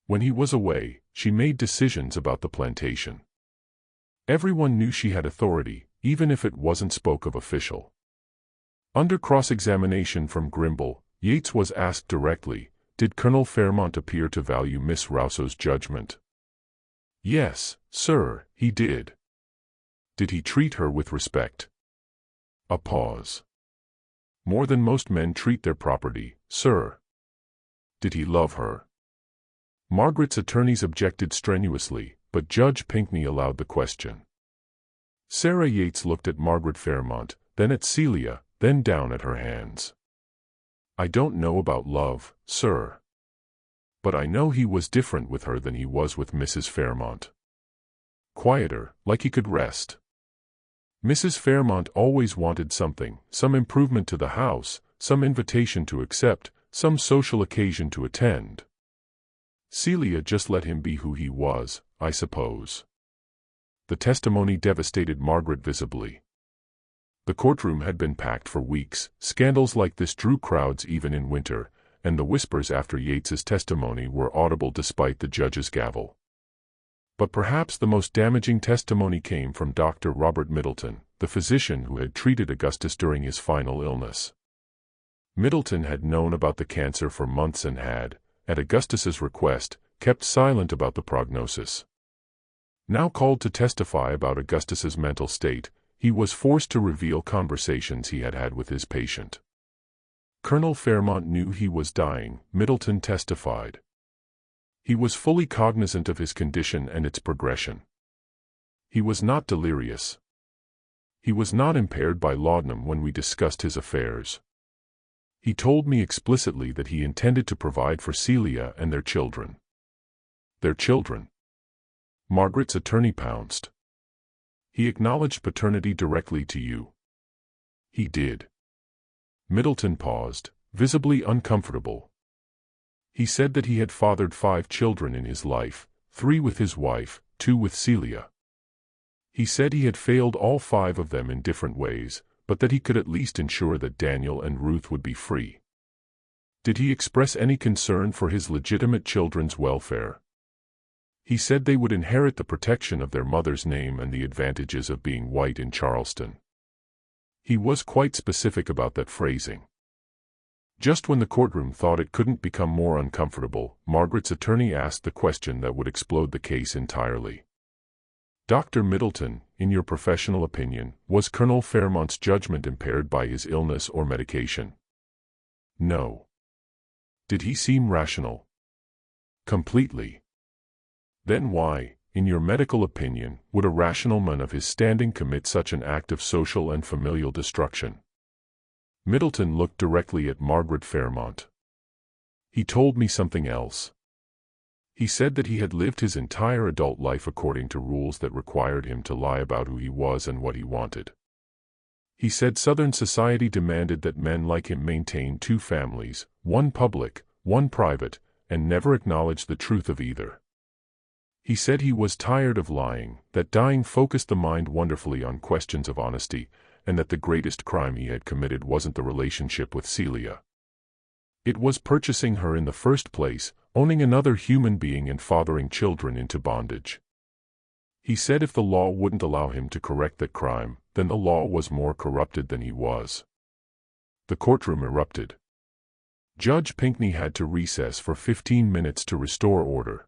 When he was away, she made decisions about the plantation. Everyone knew she had authority, even if it wasn't spoke of official. Under cross-examination from Grimble, Yates was asked directly, did Colonel Fairmont appear to value Miss Rouso's judgment? Yes, sir, he did. Did he treat her with respect? A pause. More than most men treat their property, sir. Did he love her? Margaret's attorneys objected strenuously, but Judge Pinkney allowed the question. Sarah Yates looked at Margaret Fairmont, then at Celia, then down at her hands. "I don't know about love, sir. But I know he was different with her than he was with Mrs. Fairmont. Quieter, like he could rest. Mrs. Fairmont always wanted something, some improvement to the house, some invitation to accept, some social occasion to attend. Celia just let him be who he was, I suppose." The testimony devastated Margaret visibly. The courtroom had been packed for weeks. Scandals like this drew crowds even in winter, and the whispers after Yates's testimony were audible despite the judge's gavel. But perhaps the most damaging testimony came from Dr. Robert Middleton, the physician who had treated Augustus during his final illness. Middleton had known about the cancer for months and had, at Augustus's request, kept silent about the prognosis. Now called to testify about Augustus's mental state, he was forced to reveal conversations he had had with his patient. Colonel Fairmont knew he was dying, Middleton testified. He was fully cognizant of his condition and its progression. He was not delirious. He was not impaired by laudanum when we discussed his affairs. He told me explicitly that he intended to provide for Celia and their children. Their children? Margaret's attorney pounced. He acknowledged paternity directly to you. He did. Middleton paused, visibly uncomfortable. He said that he had fathered 5 children in his life, 3 with his wife, 2 with Celia. He said he had failed all 5 of them in different ways, but that he could at least ensure that Daniel and Ruth would be free. Did he express any concern for his legitimate children's welfare? He said they would inherit the protection of their mother's name and the advantages of being white in Charleston. He was quite specific about that phrasing. Just when the courtroom thought it couldn't become more uncomfortable, Margaret's attorney asked the question that would explode the case entirely. "Dr. Middleton, in your professional opinion, was Colonel Fairmont's judgment impaired by his illness or medication?" "No." "Did he seem rational?" "Completely." "Then why, in your medical opinion, would a rational man of his standing commit such an act of social and familial destruction?" Middleton looked directly at Margaret Fairmont. "He told me something else. He said that he had lived his entire adult life according to rules that required him to lie about who he was and what he wanted. He said Southern society demanded that men like him maintain 2 families, one public, one private, and never acknowledge the truth of either. He said he was tired of lying, that dying focused the mind wonderfully on questions of honesty, and that the greatest crime he had committed wasn't the relationship with Celia. It was purchasing her in the first place, owning another human being and fathering children into bondage. He said if the law wouldn't allow him to correct that crime, then the law was more corrupted than he was." The courtroom erupted. Judge Pinkney had to recess for 15 minutes to restore order.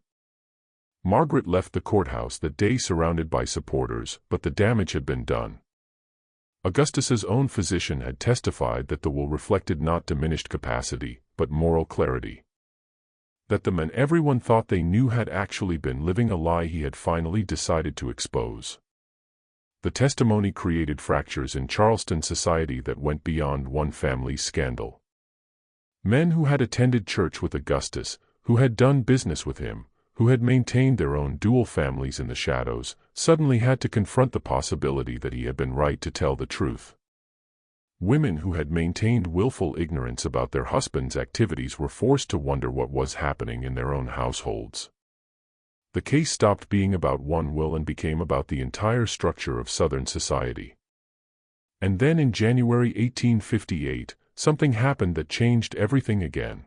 Margaret left the courthouse that day surrounded by supporters, but the damage had been done. Augustus's own physician had testified that the will reflected not diminished capacity, but moral clarity. That the man everyone thought they knew had actually been living a lie he had finally decided to expose. The testimony created fractures in Charleston society that went beyond one family's scandal. Men who had attended church with Augustus, who had done business with him, who had maintained their own dual families in the shadows, suddenly had to confront the possibility that he had been right to tell the truth. Women who had maintained willful ignorance about their husbands' activities were forced to wonder what was happening in their own households. The case stopped being about one will and became about the entire structure of Southern society. And then in January 1858, something happened that changed everything again.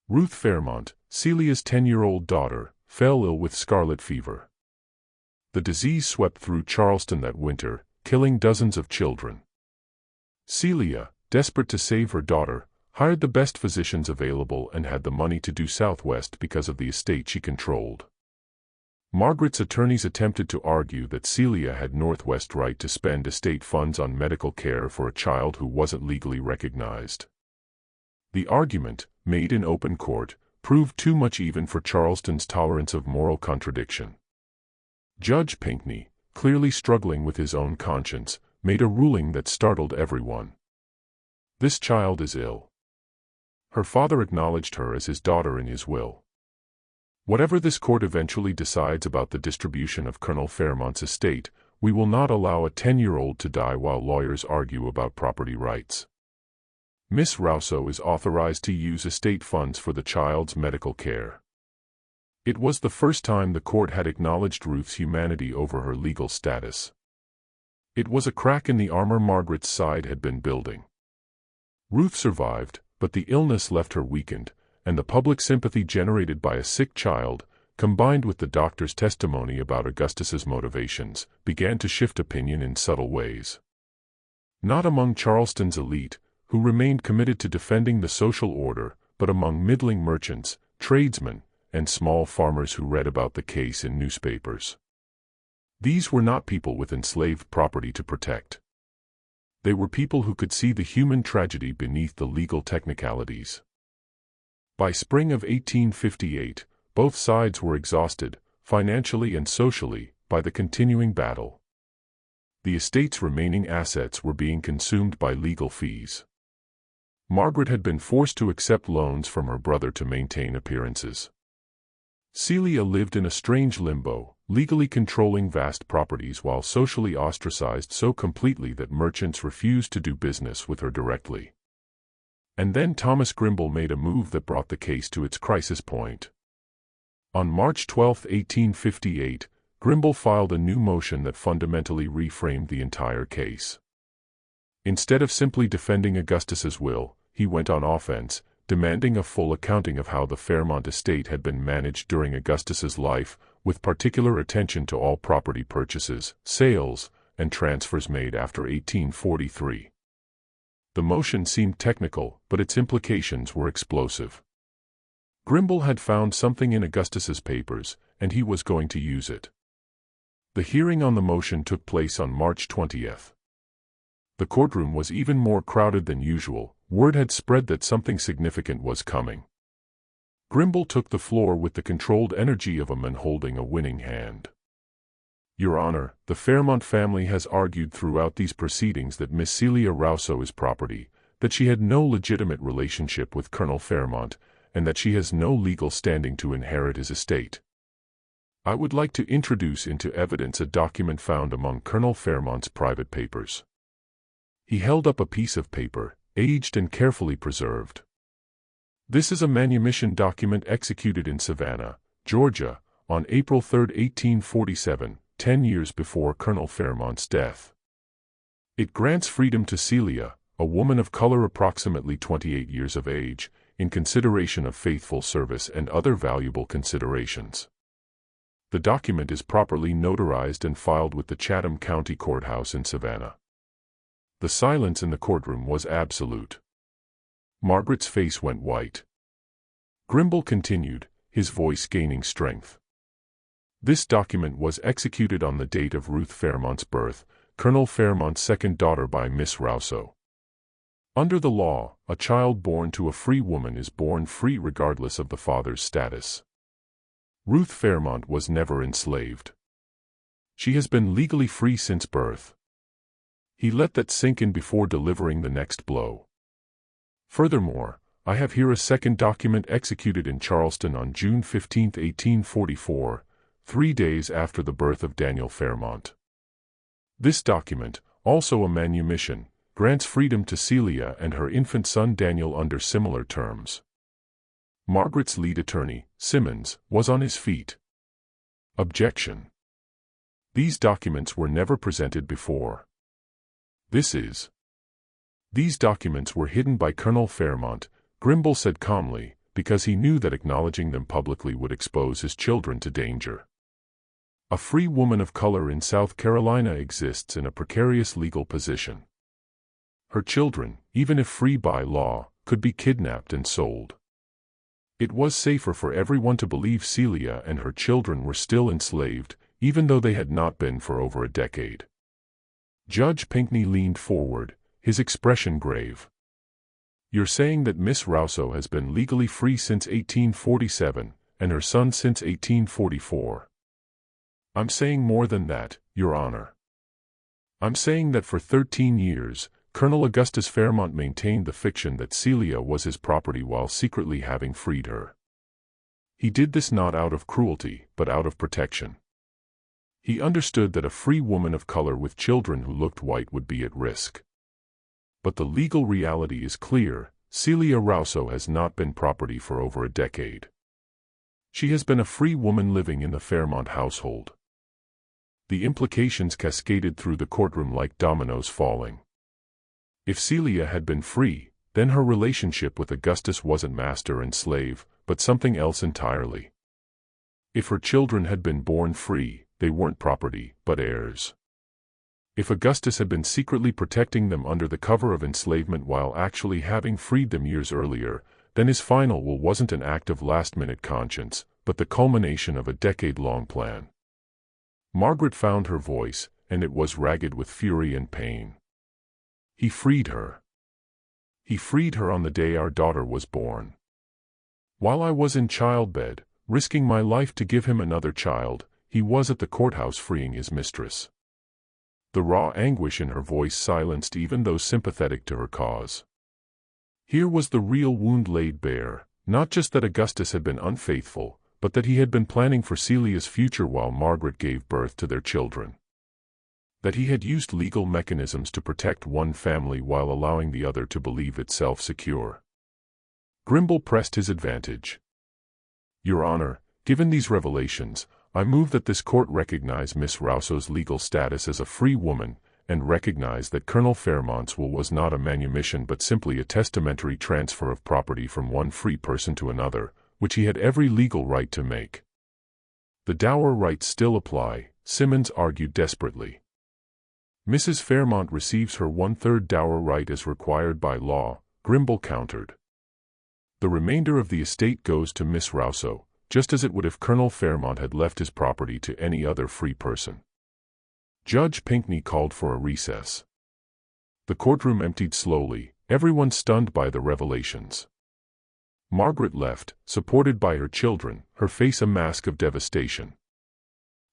Ruth Fairmont, Celia's 10-year-old daughter, fell ill with scarlet fever. The disease swept through Charleston that winter, killing dozens of children. Celia, desperate to save her daughter, hired the best physicians available and had the money to do Southwest because of the estate she controlled. Margaret's attorneys attempted to argue that Celia had Northwest right to spend estate funds on medical care for a child who wasn't legally recognized. The argument, made in open court, proved too much even for Charleston's tolerance of moral contradiction. Judge Pinkney, clearly struggling with his own conscience, made a ruling that startled everyone. This child is ill. Her father acknowledged her as his daughter in his will. Whatever this court eventually decides about the distribution of Colonel Fairmont's estate, we will not allow a 10-year-old to die while lawyers argue about property rights. Miss Rouso is authorized to use estate funds for the child's medical care. It was the first time the court had acknowledged Ruth's humanity over her legal status. It was a crack in the armor Margaret's side had been building. Ruth survived, but the illness left her weakened, and the public sympathy generated by a sick child, combined with the doctor's testimony about Augustus's motivations, began to shift opinion in subtle ways. Not among Charleston's elite, who remained committed to defending the social order, but among middling merchants, tradesmen, and small farmers who read about the case in newspapers. These were not people with enslaved property to protect. They were people who could see the human tragedy beneath the legal technicalities. By spring of 1858, both sides were exhausted, financially and socially, by the continuing battle. The estate's remaining assets were being consumed by legal fees. Margaret had been forced to accept loans from her brother to maintain appearances. Celia lived in a strange limbo, legally controlling vast properties while socially ostracized so completely that merchants refused to do business with her directly. And then Thomas Grimble made a move that brought the case to its crisis point. On March 12, 1858, Grimble filed a new motion that fundamentally reframed the entire case. Instead of simply defending Augustus's will, he went on offense, demanding a full accounting of how the Fairmont estate had been managed during Augustus's life, with particular attention to all property purchases, sales, and transfers made after 1843. The motion seemed technical, but its implications were explosive. Grimble had found something in Augustus's papers, and he was going to use it. The hearing on the motion took place on March 20th. The courtroom was even more crowded than usual. Word had spread that something significant was coming. Grimble took the floor with the controlled energy of a man holding a winning hand. Your Honor, the Fairmont family has argued throughout these proceedings that Miss Celia Rouso is property, that she had no legitimate relationship with Colonel Fairmont, and that she has no legal standing to inherit his estate. I would like to introduce into evidence a document found among Colonel Fairmont's private papers. He held up a piece of paper, aged and carefully preserved. This is a manumission document executed in Savannah, Georgia, on April 3, 1847, 10 years before Colonel Fairmont's death. It grants freedom to Celia, a woman of color approximately 28 years of age, in consideration of faithful service and other valuable considerations. The document is properly notarized and filed with the Chatham County Courthouse in Savannah. The silence in the courtroom was absolute. Margaret's face went white. Grimble continued, his voice gaining strength. This document was executed on the date of Ruth Fairmont's birth, Colonel Fairmont's second daughter by Miss Rouso. Under the law, a child born to a free woman is born free regardless of the father's status. Ruth Fairmont was never enslaved. She has been legally free since birth. He let that sink in before delivering the next blow. Furthermore, I have here a second document executed in Charleston on June 15, 1844, 3 days after the birth of Daniel Fairmont. This document, also a manumission, grants freedom to Celia and her infant son Daniel under similar terms. Margaret's lead attorney, Simmons, was on his feet. Objection. These documents were never presented before. These documents were hidden by Colonel Fairmont, Grimble said calmly, because he knew that acknowledging them publicly would expose his children to danger. A free woman of color in South Carolina exists in a precarious legal position. Her children, even if free by law, could be kidnapped and sold. It was safer for everyone to believe Celia and her children were still enslaved, even though they had not been for over a decade. Judge Pinkney leaned forward, his expression grave. You're saying that Miss Rouso has been legally free since 1847, and her son since 1844. I'm saying more than that, Your Honor. I'm saying that for 13 years, Colonel Augustus Fairmont maintained the fiction that Celia was his property while secretly having freed her. He did this not out of cruelty, but out of protection. He understood that a free woman of color with children who looked white would be at risk. But the legal reality is clear: Celia Rouso has not been property for over a decade. She has been a free woman living in the Fairmont household. The implications cascaded through the courtroom like dominoes falling. If Celia had been free, then her relationship with Augustus wasn't master and slave, but something else entirely. If her children had been born free, they weren't property, but heirs. If Augustus had been secretly protecting them under the cover of enslavement while actually having freed them years earlier, then his final will wasn't an act of last-minute conscience, but the culmination of a decade-long plan. Margaret found her voice, and it was ragged with fury and pain. He freed her. He freed her on the day our daughter was born. While I was in childbed, risking my life to give him another child, he was at the courthouse freeing his mistress. The raw anguish in her voice silenced even those sympathetic to her cause. Here was the real wound laid bare, not just that Augustus had been unfaithful, but that he had been planning for Celia's future while Margaret gave birth to their children. That he had used legal mechanisms to protect one family while allowing the other to believe itself secure. Grimble pressed his advantage. Your Honor, given these revelations, I move that this court recognize Miss Rouso's legal status as a free woman, and recognize that Colonel Fairmont's will was not a manumission but simply a testamentary transfer of property from one free person to another, which he had every legal right to make. The dower rights still apply, Simmons argued desperately. Mrs. Fairmont receives her one-third dower right as required by law, Grimble countered. The remainder of the estate goes to Miss Rouso, just as it would if Colonel Fairmont had left his property to any other free person. Judge Pinkney called for a recess. The courtroom emptied slowly, everyone stunned by the revelations. Margaret left, supported by her children, her face a mask of devastation.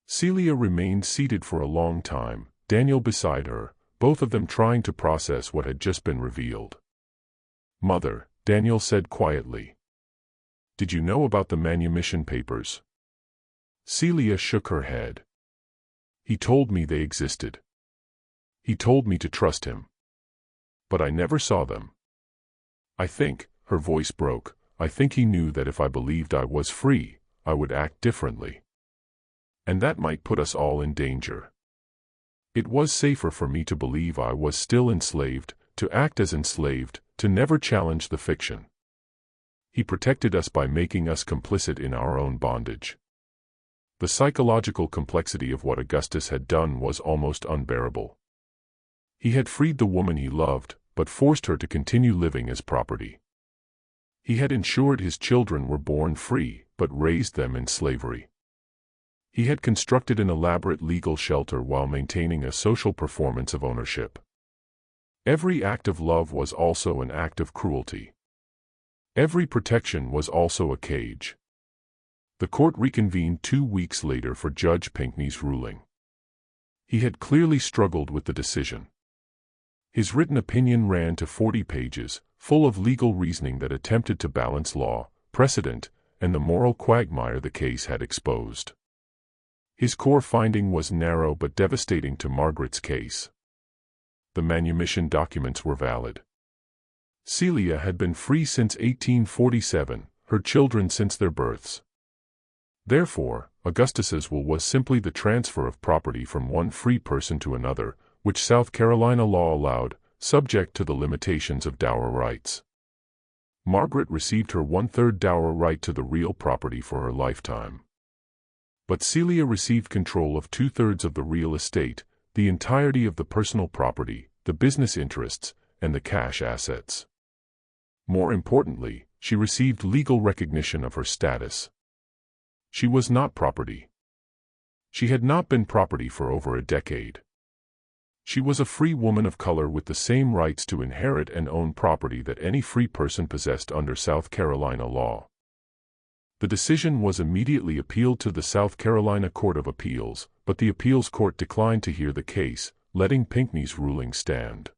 Celia remained seated for a long time, Daniel beside her, both of them trying to process what had just been revealed. Mother, Daniel said quietly. Did you know about the Manumission papers? Celia shook her head. He told me they existed. He told me to trust him. But I never saw them. I think, her voice broke, I think he knew that if I believed I was free, I would act differently. And that might put us all in danger. It was safer for me to believe I was still enslaved, to act as enslaved, to never challenge the fiction. He protected us by making us complicit in our own bondage. The psychological complexity of what Augustus had done was almost unbearable. He had freed the woman he loved, but forced her to continue living as property. He had ensured his children were born free, but raised them in slavery. He had constructed an elaborate legal shelter while maintaining a social performance of ownership. Every act of love was also an act of cruelty. Every protection was also a cage. The court reconvened 2 weeks later for Judge Pinkney's ruling. He had clearly struggled with the decision. His written opinion ran to 40 pages, full of legal reasoning that attempted to balance law, precedent, and the moral quagmire the case had exposed. His core finding was narrow but devastating to Margaret's case. The Manumission documents were valid. Celia had been free since 1847, her children since their births. Therefore, Augustus's will was simply the transfer of property from one free person to another, which South Carolina law allowed, subject to the limitations of dower rights. Margaret received her one-third dower right to the real property for her lifetime. But Celia received control of 2/3 of the real estate, the entirety of the personal property, the business interests, and the cash assets. More importantly, she received legal recognition of her status. She was not property. She had not been property for over a decade. She was a free woman of color with the same rights to inherit and own property that any free person possessed under South Carolina law. The decision was immediately appealed to the South Carolina Court of Appeals, but the appeals court declined to hear the case, letting Pinkney's ruling stand.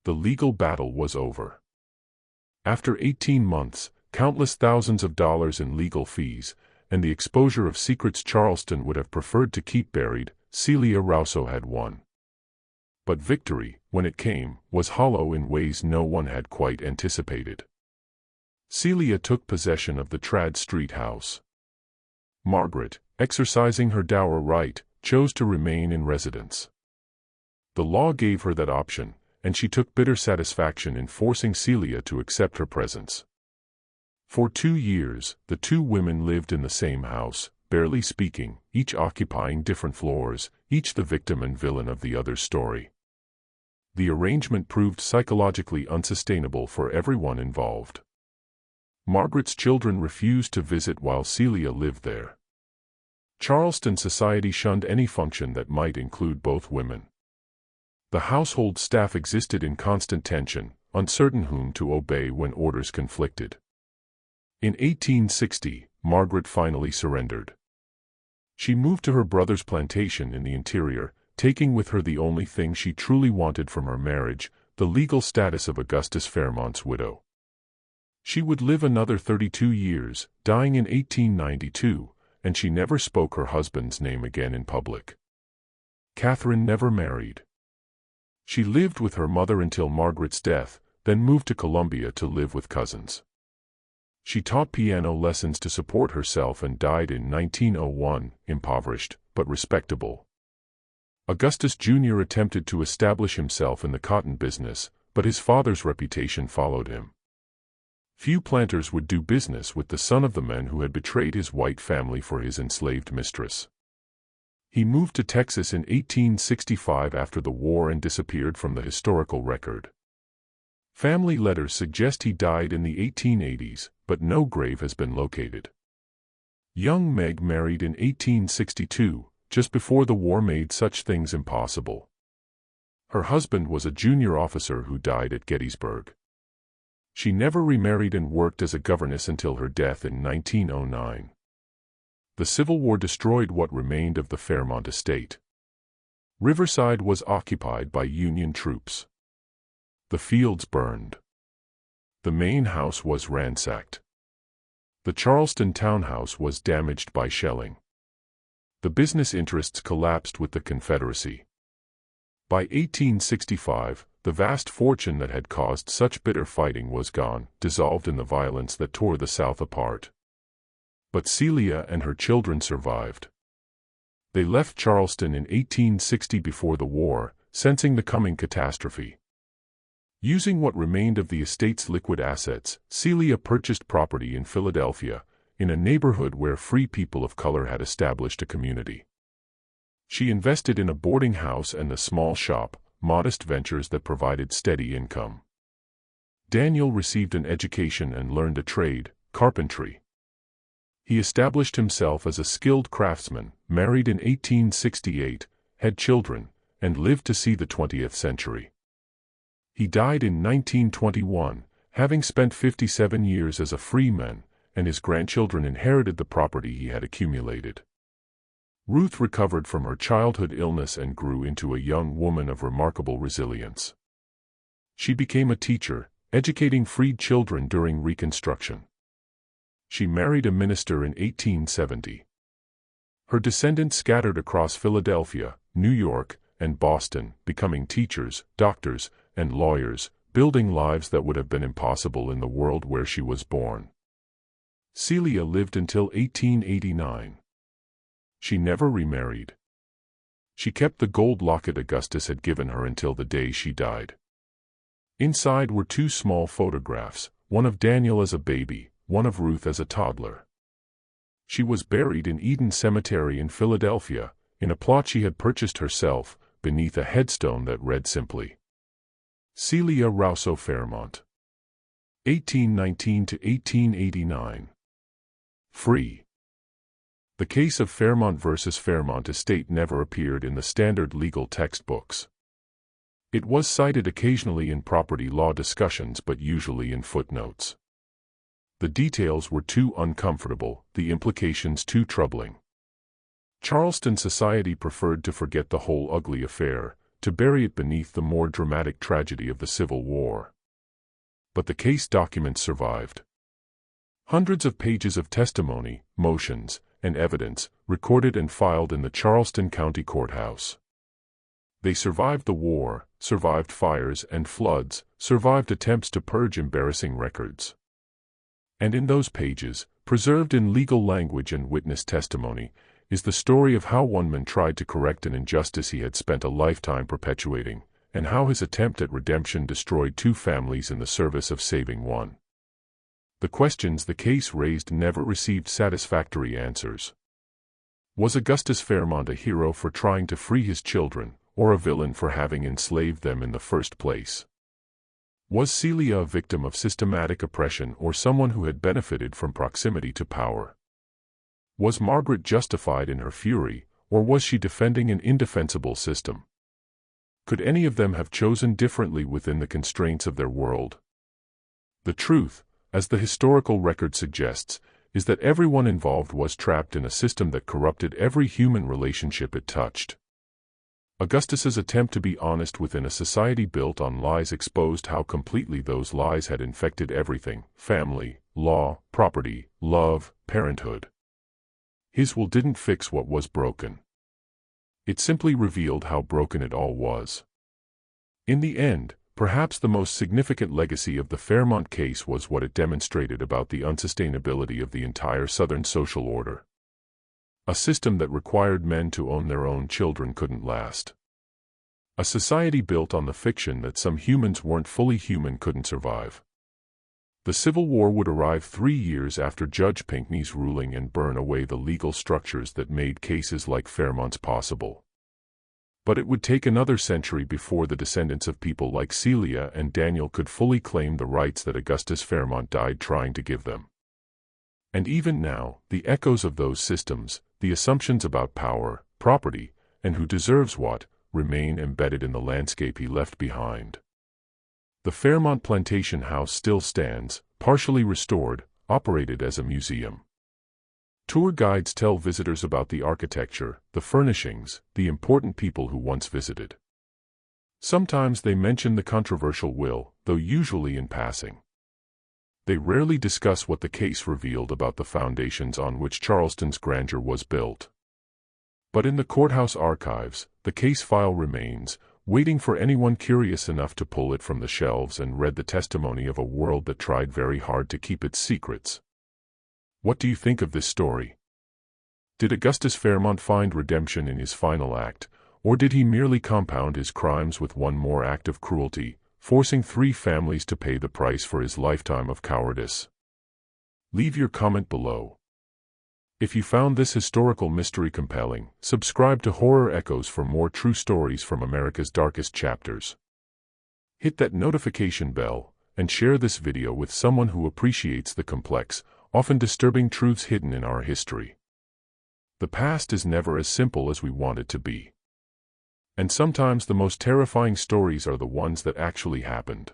The legal battle was over. After 18 months, countless thousands of dollars in legal fees, and the exposure of secrets Charleston would have preferred to keep buried, Celia Rouso had won. But victory, when it came, was hollow in ways no one had quite anticipated. Celia took possession of the Trad Street house. Margaret, exercising her dower right, chose to remain in residence. The law gave her that option, and she took bitter satisfaction in forcing Celia to accept her presence. For 2 years, the two women lived in the same house, barely speaking, each occupying different floors, each the victim and villain of the other's story. The arrangement proved psychologically unsustainable for everyone involved. Margaret's children refused to visit while Celia lived there. Charleston society shunned any function that might include both women. The household staff existed in constant tension, uncertain whom to obey when orders conflicted. In 1860, Margaret finally surrendered. She moved to her brother's plantation in the interior, taking with her the only thing she truly wanted from her marriage, the legal status of Augustus Fairmont's widow. She would live another 32 years, dying in 1892, and she never spoke her husband's name again in public. Catherine never married. She lived with her mother until Margaret's death, then moved to Columbia to live with cousins. She taught piano lessons to support herself and died in 1901, impoverished, but respectable. Augustus Jr. attempted to establish himself in the cotton business, but his father's reputation followed him. Few planters would do business with the son of the man who had betrayed his white family for his enslaved mistress. He moved to Texas in 1865 after the war and disappeared from the historical record. Family letters suggest he died in the 1880s, but no grave has been located. Young Meg married in 1862, just before the war made such things impossible. Her husband was a junior officer who died at Gettysburg. She never remarried and worked as a governess until her death in 1909. The Civil War destroyed what remained of the Fairmont estate. Riverside was occupied by Union troops. The fields burned. The main house was ransacked. The Charleston townhouse was damaged by shelling. The business interests collapsed with the Confederacy. By 1865, the vast fortune that had caused such bitter fighting was gone, dissolved in the violence that tore the South apart. But Celia and her children survived. They left Charleston in 1860 before the war, sensing the coming catastrophe. Using what remained of the estate's liquid assets, Celia purchased property in Philadelphia, in a neighborhood where free people of color had established a community. She invested in a boarding house and a small shop, modest ventures that provided steady income. Daniel received an education and learned a trade, carpentry. He established himself as a skilled craftsman, married in 1868, had children, and lived to see the 20th century. He died in 1921, having spent 57 years as a free man, and his grandchildren inherited the property he had accumulated. Ruth recovered from her childhood illness and grew into a young woman of remarkable resilience. She became a teacher, educating freed children during Reconstruction. She married a minister in 1870. Her descendants scattered across Philadelphia, New York, and Boston, becoming teachers, doctors, and lawyers, building lives that would have been impossible in the world where she was born. Celia lived until 1889. She never remarried. She kept the gold locket Augustus had given her until the day she died. Inside were 2 small photographs, one of Daniel as a baby, one of Ruth as a toddler. She was buried in Eden Cemetery in Philadelphia, in a plot she had purchased herself, beneath a headstone that read simply, Celia Rouso Fairmont, 1819 to 1889. Free. The case of Fairmont versus Fairmont estate never appeared in the standard legal textbooks. It was cited occasionally in property law discussions but usually in footnotes. The details were too uncomfortable, the implications too troubling. Charleston society preferred to forget the whole ugly affair, to bury it beneath the more dramatic tragedy of the Civil War. But the case documents survived. Hundreds of pages of testimony, motions, and evidence, recorded and filed in the Charleston County Courthouse. They survived the war, survived fires and floods, survived attempts to purge embarrassing records. And in those pages, preserved in legal language and witness testimony, is the story of how one man tried to correct an injustice he had spent a lifetime perpetuating, and how his attempt at redemption destroyed two families in the service of saving one. The questions the case raised never received satisfactory answers. Was Augustus Fairmont a hero for trying to free his children, or a villain for having enslaved them in the first place? Was Celia a victim of systematic oppression or someone who had benefited from proximity to power? Was Margaret justified in her fury, or was she defending an indefensible system? Could any of them have chosen differently within the constraints of their world? The truth, as the historical record suggests, is that everyone involved was trapped in a system that corrupted every human relationship it touched. Augustus's attempt to be honest within a society built on lies exposed how completely those lies had infected everything: family, law, property, love, parenthood. His will didn't fix what was broken. It simply revealed how broken it all was. In the end, perhaps the most significant legacy of the Fairmont case was what it demonstrated about the unsustainability of the entire Southern social order. A system that required men to own their own children couldn't last. A society built on the fiction that some humans weren't fully human couldn't survive. The Civil War would arrive 3 years after Judge Pinkney's ruling and burn away the legal structures that made cases like Fairmont's possible. But it would take another century before the descendants of people like Celia and Daniel could fully claim the rights that Augustus Fairmont died trying to give them. And even now, the echoes of those systems, the assumptions about power, property, and who deserves what, remain embedded in the landscape he left behind. The Fairmont Plantation House still stands, partially restored, operated as a museum. Tour guides tell visitors about the architecture, the furnishings, the important people who once visited. Sometimes they mention the controversial will, though usually in passing. They rarely discuss what the case revealed about the foundations on which Charleston's grandeur was built. But in the courthouse archives, the case file remains, waiting for anyone curious enough to pull it from the shelves and read the testimony of a world that tried very hard to keep its secrets. What do you think of this story? Did Augustus Fairmont find redemption in his final act, or did he merely compound his crimes with one more act of cruelty, forcing 3 families to pay the price for his lifetime of cowardice? Leave your comment below. If you found this historical mystery compelling, subscribe to Horror Echoes for more true stories from America's darkest chapters. Hit that notification bell, and share this video with someone who appreciates the complex, often disturbing truths hidden in our history. The past is never as simple as we want it to be. And sometimes the most terrifying stories are the ones that actually happened.